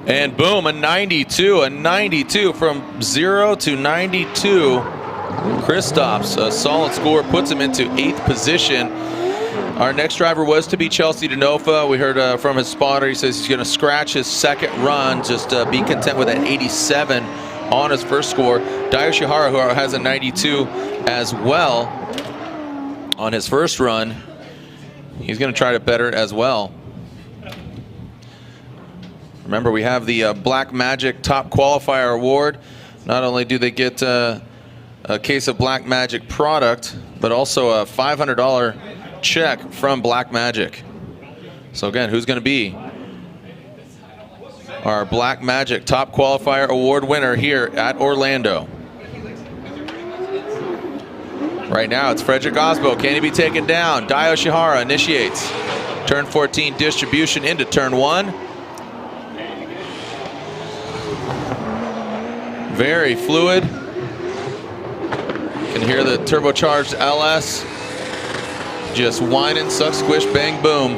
And boom, a 92. A 92 from 0 to 92. Kristaps, a solid score, puts him into 8th position. Our next driver was to be Chelsea Denofa. We heard from his spotter. He says he's going to scratch his second run, just be content with that 87 on his first score. Daijiro Yoshihara, who has a 92 as well on his first run, he's going to try to better it as well. Remember, we have the Black Magic Top Qualifier Award. Not only do they get a case of Black Magic product, but also a $500 check from Black Magic. So again, who's going to be our Black Magic Top Qualifier Award winner here at Orlando? Right now, it's Frederick Osbo. Can he be taken down? Daijiro Yoshihara initiates. Turn 14 distribution into turn 1. Very fluid. Can hear the turbocharged LS just whining, suck, squish, bang, boom.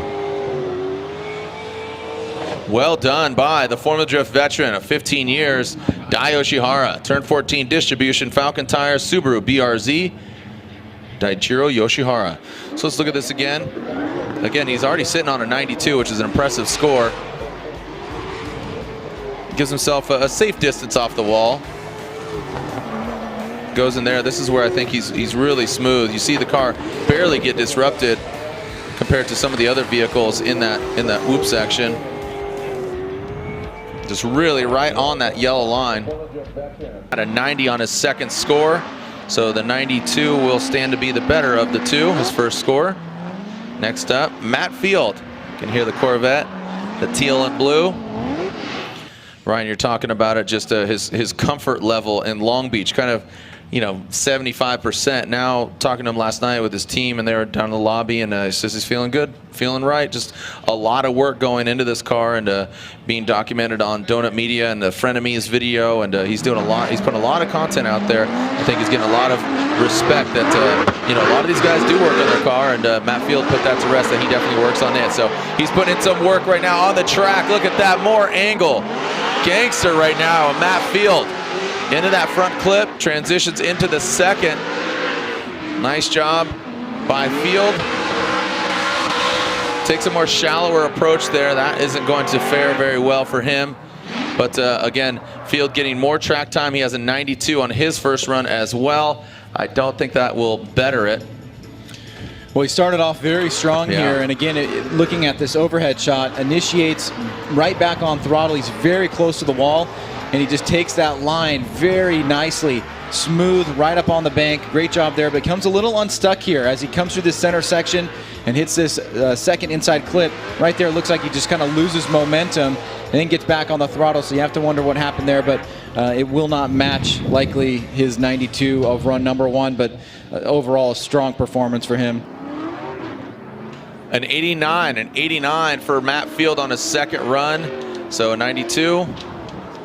Well done by the Formula Drift veteran of 15 years, Daijiro Yoshihara. Turn 14 distribution, Falcon tires, Subaru BRZ, Daijiro Yoshihara. So let's look at this again. Again, he's already sitting on a 92, which is an impressive score. Gives himself a safe distance off the wall. Goes in there. This is where I think he's really smooth. You see the car barely get disrupted compared to some of the other vehicles in that whoop section. Just really right on that yellow line. At a 90 on his second score. So the 92 will stand to be the better of the two, his first score. Next up, Matt Field. You can hear the Corvette, the teal and blue. Ryan, you're talking about it, just his comfort level in Long Beach, kind of, 75%. Now, talking to him last night with his team, and they were down in the lobby, and he says he's feeling good, feeling right. Just a lot of work going into this car, and being documented on Donut Media and the Frenemies video, and he's doing a lot. He's putting a lot of content out there. I think he's getting a lot of respect that, a lot of these guys do work on their car, and Matt Field put that to rest, that he definitely works on it. So he's putting in some work right now on the track. Look at that, more angle. Gangster right now, Matt Field. Into that front clip, transitions into the second. Nice job by Field. Takes a more shallower approach there. That isn't going to fare very well for him. But again, Field getting more track time. He has a 92 on his first run as well. I don't think that will better it. Well, he started off very strong here, and again, looking at this overhead shot, initiates right back on throttle. He's very close to the wall, and he just takes that line very nicely, smooth, right up on the bank. Great job there, but comes a little unstuck here as he comes through this center section and hits this second inside clip. Right there, it looks like he just kind of loses momentum and then gets back on the throttle, so you have to wonder what happened there, but it will not match likely his 92 of run number one, but overall a strong performance for him. An 89 for Matt Field on his second run. So a 92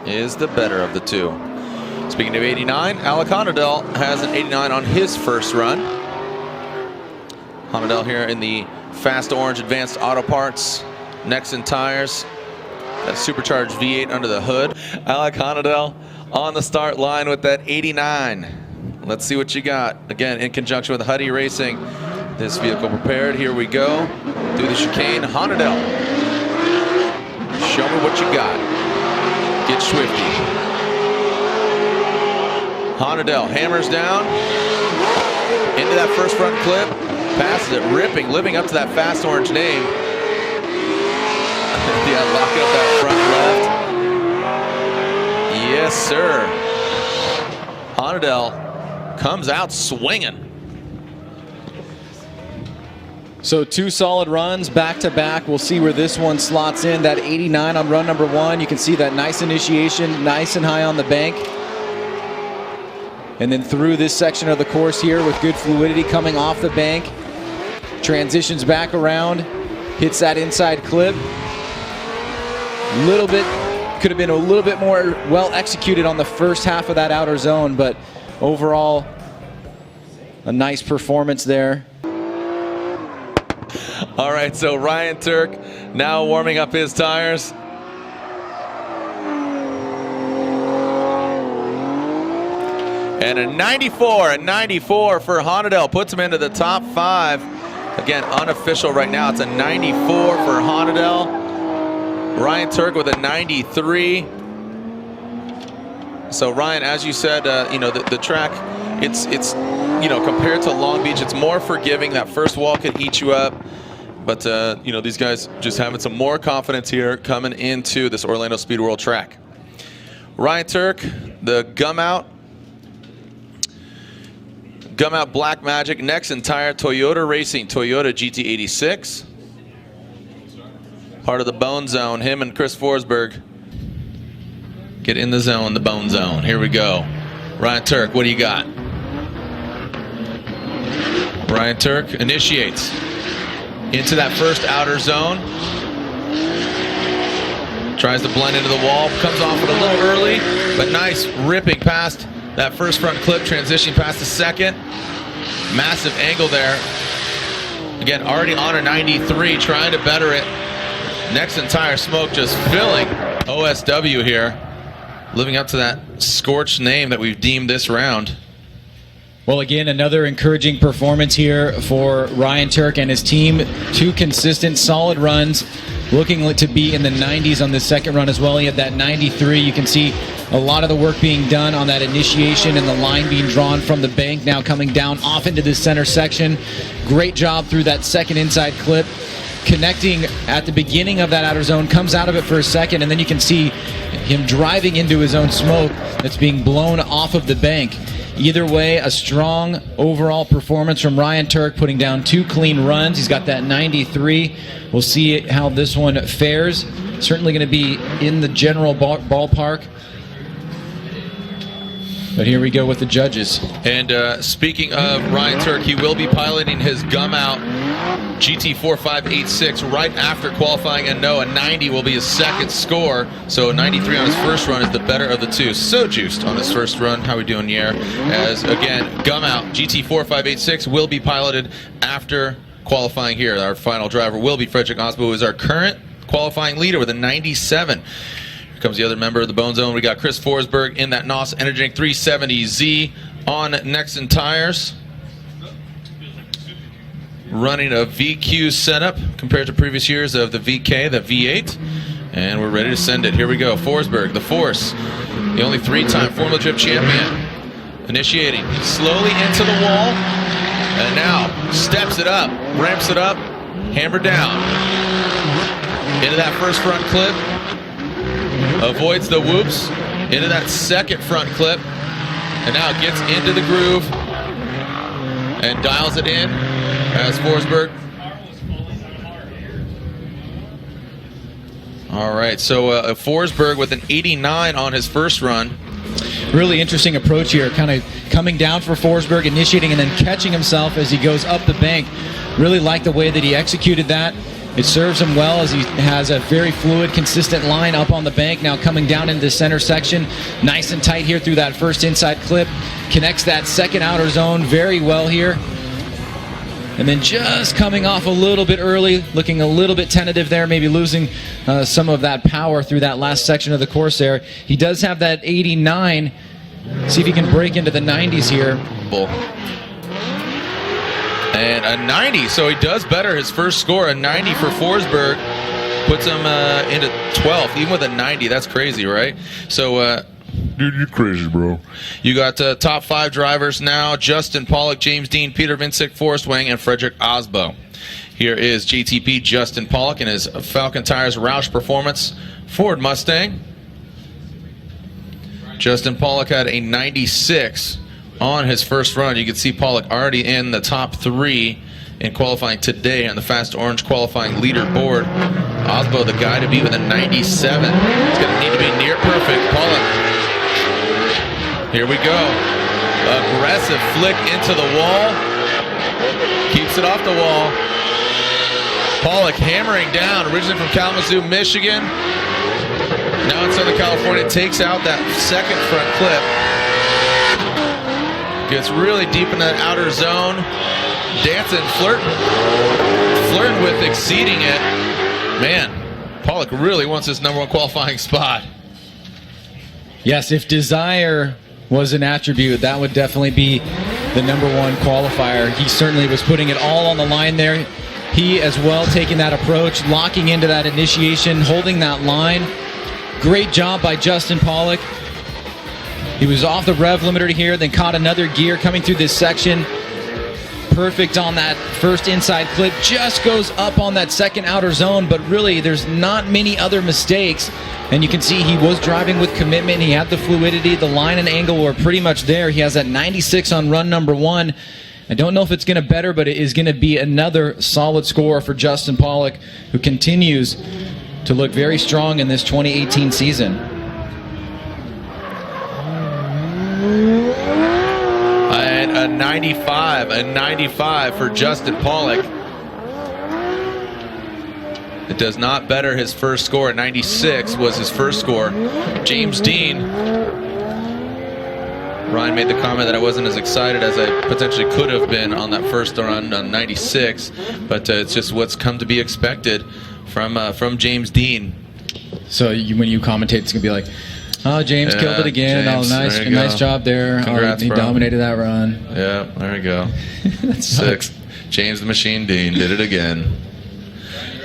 is the better of the two. Speaking of 89, Alec Honadell has an 89 on his first run. Honadell here in the Fast Orange Advanced Auto Parts Nexen tires. That supercharged V8 under the hood. Alec Honadell on the start line with that 89. Let's see what you got. Again, in conjunction with Huddy Racing. This vehicle prepared. Here we go. Through the chicane, Honadell. Show me what you got. Get swifty. Honadell hammers down. Into that first front clip. Passes it, ripping, living up to that Fast Orange name. Yeah, lock up that front left. Yes, sir. Honadell comes out swinging. So two solid runs back to back. We'll see where this one slots in. That 89 on run number one. You can see that nice initiation, nice and high on the bank. And then through this section of the course here with good fluidity coming off the bank. Transitions back around, hits that inside clip. Little bit, could have been a little bit more well executed on the first half of that outer zone, but overall, a nice performance there. All right, so Ryan Tuerck now warming up his tires. And a 94 for Honadell puts him into the top 5. Again, unofficial right now. It's a 94 for Honadell. Ryan Tuerck with a 93. So Ryan, as you said, the track, it's compared to Long Beach, it's more forgiving. That first wall could eat you up. But, these guys just having some more confidence here coming into this Orlando Speed World track. Ryan Tuerck, the Gum Out Black Magic Nexen tire, Toyota Racing, Toyota GT86. Part of the Bone Zone. Him and Chris Forsberg get in the zone, the Bone Zone. Here we go. Ryan Tuerck, what do you got? Ryan Tuerck initiates into that first outer zone. Tries to blend into the wall. Comes off it a little early, but nice ripping past that first front clip, transitioning past the second. Massive angle there. Again, already on a 93, trying to better it. Nexen tire smoke just filling OSW here. Living up to that scorched name that we've deemed this round. Well, again, another encouraging performance here for Ryan Tuerck and his team. Two consistent, solid runs, looking to be in the 90s on this second run as well. He had that 93. You can see a lot of the work being done on that initiation and the line being drawn from the bank, now coming down off into the center section. Great job through that second inside clip. connecting at the beginning of that outer zone, comes out of it for a second, and then you can see him driving into his own smoke that's being blown off of the bank. Either way, a strong overall performance from Ryan Tuerck, putting down 2 clean runs. He's got that 93. We'll see how this one fares. Certainly going to be in the general ballpark. But here we go with the judges. And speaking of Ryan Tuerck, he will be piloting his gum-out GT4586 right after qualifying, and no, a 90 will be his second score. So a 93 on his first run is the better of the two. So juiced on this first run. How we doing here? As again, gum-out GT4586 will be piloted after qualifying here. Our final driver will be Frederick Osbo, who is our current qualifying leader with a 97. Comes the other member of the Bone Zone. We got Chris Forsberg in that NOS Energetic 370Z on Nexon tires. Running a VQ setup compared to previous years of the VK, the V8. And we're ready to send it. Here we go. Forsberg, the Force. The only 3-time Formula Drift champion. Initiating slowly into the wall. And now steps it up, ramps it up, hammer down. Into that first front clip. Avoids the whoops, into that second front clip, and now gets into the groove and dials it in as Forsberg. All right, so Forsberg with an 89 on his first run. Really interesting approach here, kind of coming down for Forsberg, initiating and then catching himself as he goes up the bank. Really like the way that he executed that. It serves him well as he has a very fluid, consistent line up on the bank. Now coming down into the center section, nice and tight here through that first inside clip. Connects that second outer zone very well here. And then just coming off a little bit early, looking a little bit tentative there, maybe losing some of that power through that last section of the course there. He does have that 89. See if he can break into the 90s here. And a 90, so he does better his first score. A 90 for Forsberg puts him into 12th, even with a 90. That's crazy, right? So, dude, you're crazy, bro. You got top 5 drivers now: Justin Pollock, James Dean, Peter Vincic, Forrest Wang, and Frederick Osbo. Here is JTP Justin Pollock in his Falcon Tires Roush Performance Ford Mustang. Justin Pollock had a 96 on his first run. You can see Pollock already in the top 3 in qualifying today on the Fast Orange qualifying leaderboard. Osbo, the guy to be with a 97. It's going to need to be near perfect. Pollock. Here we go. Aggressive flick into the wall. Keeps it off the wall. Pollock hammering down, originally from Kalamazoo, Michigan. Now in Southern California, takes out that second front clip. Gets really deep in that outer zone. Dancing, flirting with exceeding it. Man, Pollock really wants his #1 qualifying spot. Yes, if desire was an attribute, that would definitely be the #1 qualifier. He certainly was putting it all on the line there. He as well taking that approach, locking into that initiation, holding that line. Great job by Justin Pollock. He was off the rev limiter here, then caught another gear coming through this section. Perfect on that first inside clip. Just goes up on that second outer zone, but really there's not many other mistakes. And you can see he was driving with commitment. He had the fluidity. The line and angle were pretty much there. He has that 96 on run #1. I don't know if it's going to better, but it is going to be another solid score for Justin Pollock, who continues to look very strong in this 2018 season. And a 95 for Justin Pollock. It does not better his first score. A 96 was his first score. James Dean. Ryan made the comment that I wasn't as excited as I potentially could have been on that first run on 96, but it's just what's come to be expected from James Dean. So when you commentate, it's going to be like, oh, James killed it again. James, Nice job there. Congrats, he bro. dominated that run. Yeah, there we go. 6. James the Machine Dean did it again.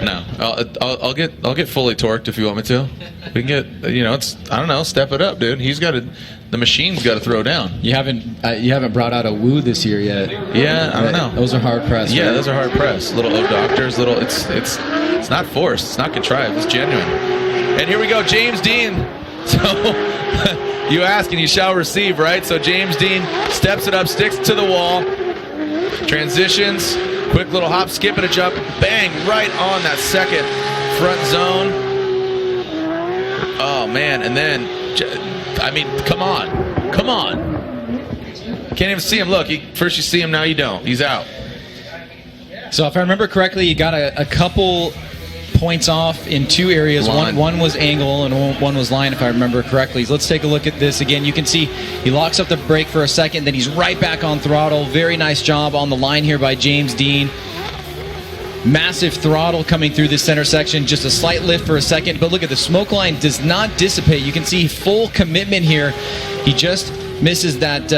No, I'll get fully torqued if you want me to. We can get, I don't know, step it up, dude. He's got to the machine's got to throw down. You haven't brought out a woo this year yet. Yeah, I don't know. Those are hard pressed. Yeah, right? those are hard pressed. Little O doctors, little. It's not forced. It's not contrived. It's genuine. And here we go, James Dean. So you ask and you shall receive, right? So James Dean steps it up, sticks to the wall, transitions, quick little hop, skip, and a jump, bang, right on that second front zone. Oh man, and then, I mean, come on. Can't even see him. Look, first you see him, now you don't. He's out. So if I remember correctly, you got a couple points off in two areas. One was angle and one was line, if I remember correctly. So let's take a look at this again. You can see he locks up the brake for a second, then he's right back on throttle. Very nice job on the line here by James Dean. Massive throttle coming through this center section. Just a slight lift for a second, but look at the smoke line does not dissipate. You can see full commitment here. He just misses that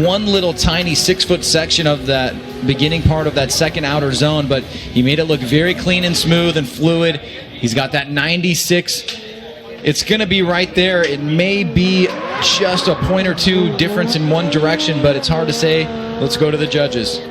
one little tiny 6-foot section of that beginning part of that second outer zone, but he made it look very clean and smooth and fluid. He's got that 96. It's going to be right there. It may be just a point or two difference in one direction, but it's hard to say. Let's go to the judges.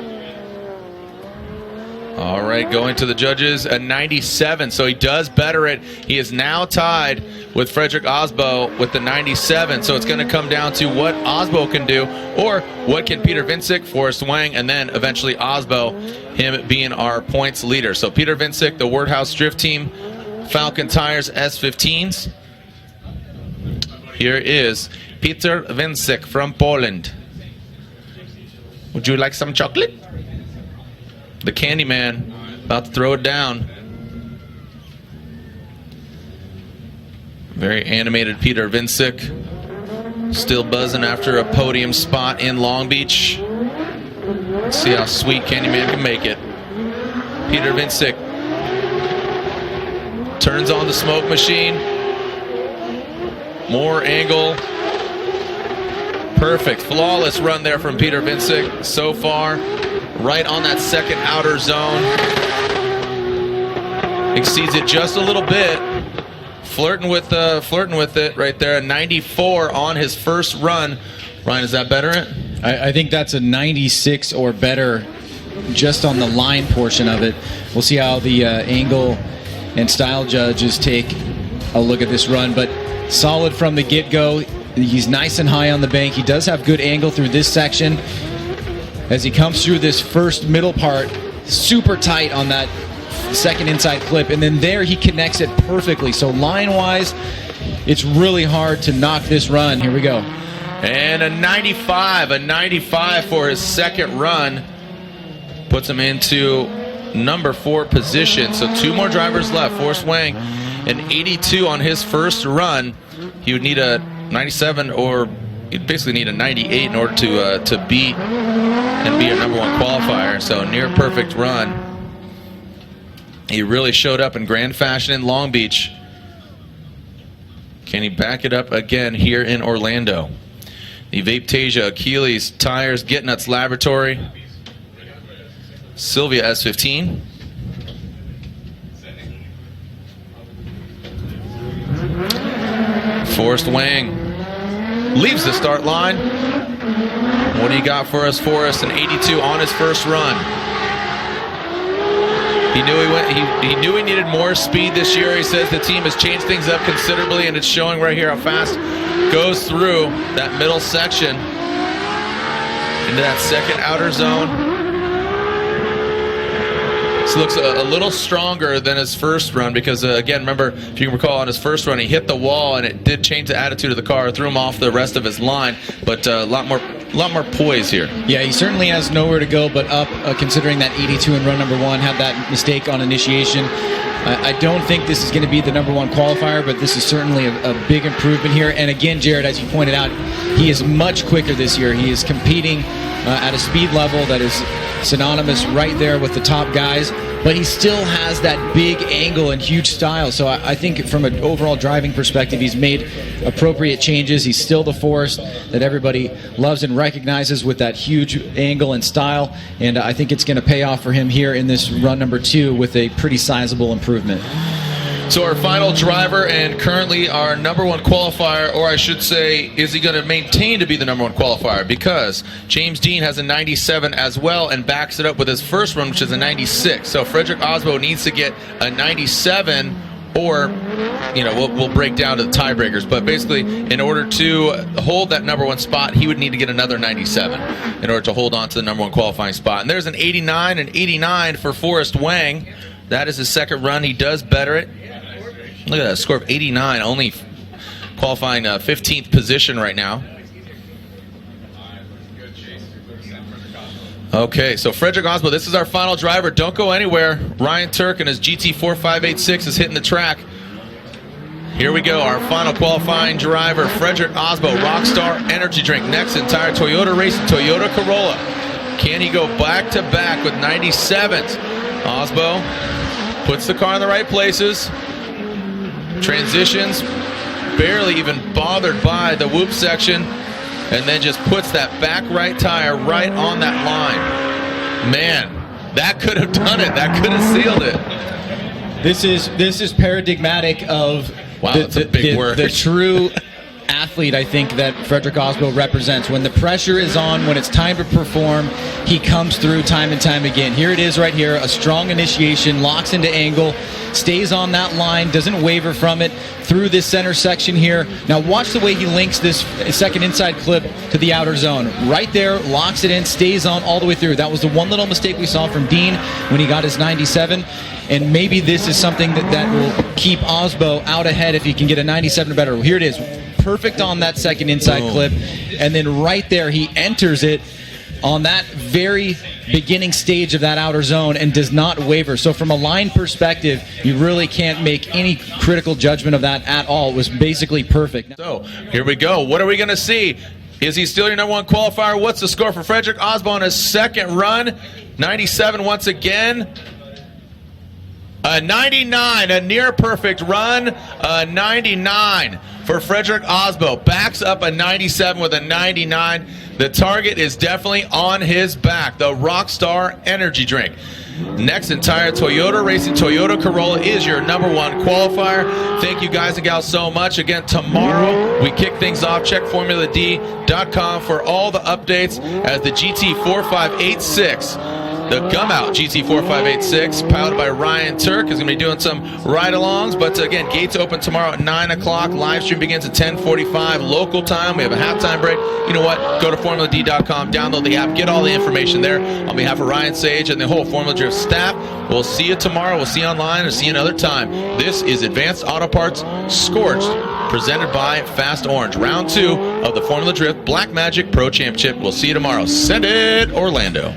All right, going to the judges, a 97, so he does better it. He is now tied with Frederick Osbo with the 97, so it's going to come down to what Osbo can do, or what can Peter Vincic, Forrest Wang, and then eventually Osbo, him being our points leader. So Peter Vincic, the Wordhouse Drift Team, Falcon Tires S15s. Here is Peter Vincic from Poland. Would you like some chocolate? The Candy Man about to throw it down. Very animated Peter Vincic. Still buzzing after a podium spot in Long Beach. Let's see how sweet Candy Man can make it. Peter Vincic turns on the smoke machine. More angle. Perfect. Flawless run there from Peter Vincic so far. Right on that second outer zone. Exceeds it just a little bit. Flirting with it right there. A 94 on his first run. Ryan, is that better? I think that's a 96 or better just on the line portion of it. We'll see how the angle and style judges take a look at this run, but solid from the get-go. He's nice and high on the bank. He does have good angle through this section. As he comes through this first middle part, super tight on that second inside clip, and then there he connects it perfectly. So line-wise, it's really hard to knock this run. Here we go. And a 95 for his second run. Puts him into number 4 position. So 2 more drivers left. Forrest Wang, an 82 on his first run. He would need a 97, or he'd basically need a 98 in order to beat and be a number 1 qualifier. So near perfect run. He really showed up in grand fashion in Long Beach. Can he back it up again here in Orlando? The Vaptasia Achilles Tires Gitnuts Laboratory. Sylvia S15. Forrest Wang leaves the start line. What do you got for us, Forrest? An 82 on his first run. He knew he needed more speed this year. He says the team has changed things up considerably, and it's showing right here how fast goes through that middle section into that second outer zone. This looks a little stronger than his first run because, again, remember, if you can recall, on his first run, he hit the wall, and it did change the attitude of the car, threw him off the rest of his line, but a lot more poise here. Yeah, he certainly has nowhere to go but up, considering that 82 in run number 1, had that mistake on initiation. I don't think this is going to be the number 1 qualifier, but this is certainly a big improvement here. And again, Jared, as you pointed out, he is much quicker this year. He is competing at a speed level that is synonymous right there with the top guys, but he still has that big angle and huge style. So I think from an overall driving perspective, he's made appropriate changes. He's still the Forrest that everybody loves and recognizes with that huge angle and style, and I think it's going to pay off for him here in this run number 2 with a pretty sizable improvement. So our final driver and currently our number one qualifier, or I should say, is he going to maintain to be the number one qualifier? Because James Dean has a 97 as well and backs it up with his first run, which is a 96. So Frederick Osbo needs to get a 97, or, you know, we'll break down to the tiebreakers. But basically, in order to hold that number one spot, he would need to get another 97 in order to hold on to the number one qualifying spot. And there's an 89 and 89 for Forrest Wang. That is his second run. He does better it. Look at that score of 89, only qualifying 15th position right now. Okay, so Frederick Osbo, this is our final driver. Don't go anywhere. Ryan Tuerck and his GT4586 is hitting the track. Here we go, our final qualifying driver, Frederick Osbo, Rockstar Energy Drink. Next, entire Toyota Racing, Toyota Corolla. Can he go back-to-back with 97s? Osbo puts the car in the right places. Transitions, barely even bothered by the whoop section, and then just puts that back right tire right on that line. Man, that could have done it. That could have sealed it. This is paradigmatic of wow, that's a big word. The true athlete, I think, that Frederick Osbo represents. When the pressure is on, when it's time to perform, he comes through time and time again. Here it is right here, a strong initiation, locks into angle, stays on that line, doesn't waver from it through this center section here. Now watch the way he links this second inside clip to the outer zone. Right there, locks it in, stays on all the way through. That was the one little mistake we saw from Dean when he got his 97. And maybe this is something that will keep Osbo out ahead if he can get a 97 or better. Here it is, perfect on that second inside clip. And then right there, he enters it on that very beginning stage of that outer zone and does not waver. So from a line perspective, you really can't make any critical judgment of that at all. It was basically perfect. So here we go. What are we going to see? Is he still your number one qualifier? What's the score for Frederick Osbo on his second run? 97 once again. A 99, a near perfect run, a 99 for Frederick Osbo. Backs up a 97 with a 99. The target is definitely on his back, the Rockstar Energy Drink. Next, entire Toyota Racing Toyota Corolla is your number one qualifier. Thank you guys and gals so much. Again, tomorrow we kick things off. Check formuladcom for all the updates as the GT4586. The Gumout GT4586, piloted by Ryan Tuerck, is going to be doing some ride-alongs. But again, gates open tomorrow at 9 o'clock. Live stream begins at 10:45 local time. We have a halftime break. You know what? Go to formuladcom, download the app, get all the information there. On behalf of Ryan Sage and the whole Formula Drift staff, we'll see you tomorrow. We'll see you online or see you another time. This is Advanced Auto Parts Scorched, presented by Fast Orange. Round 2 of the Formula Drift Black Magic Pro Championship. We'll see you tomorrow. Send it, Orlando.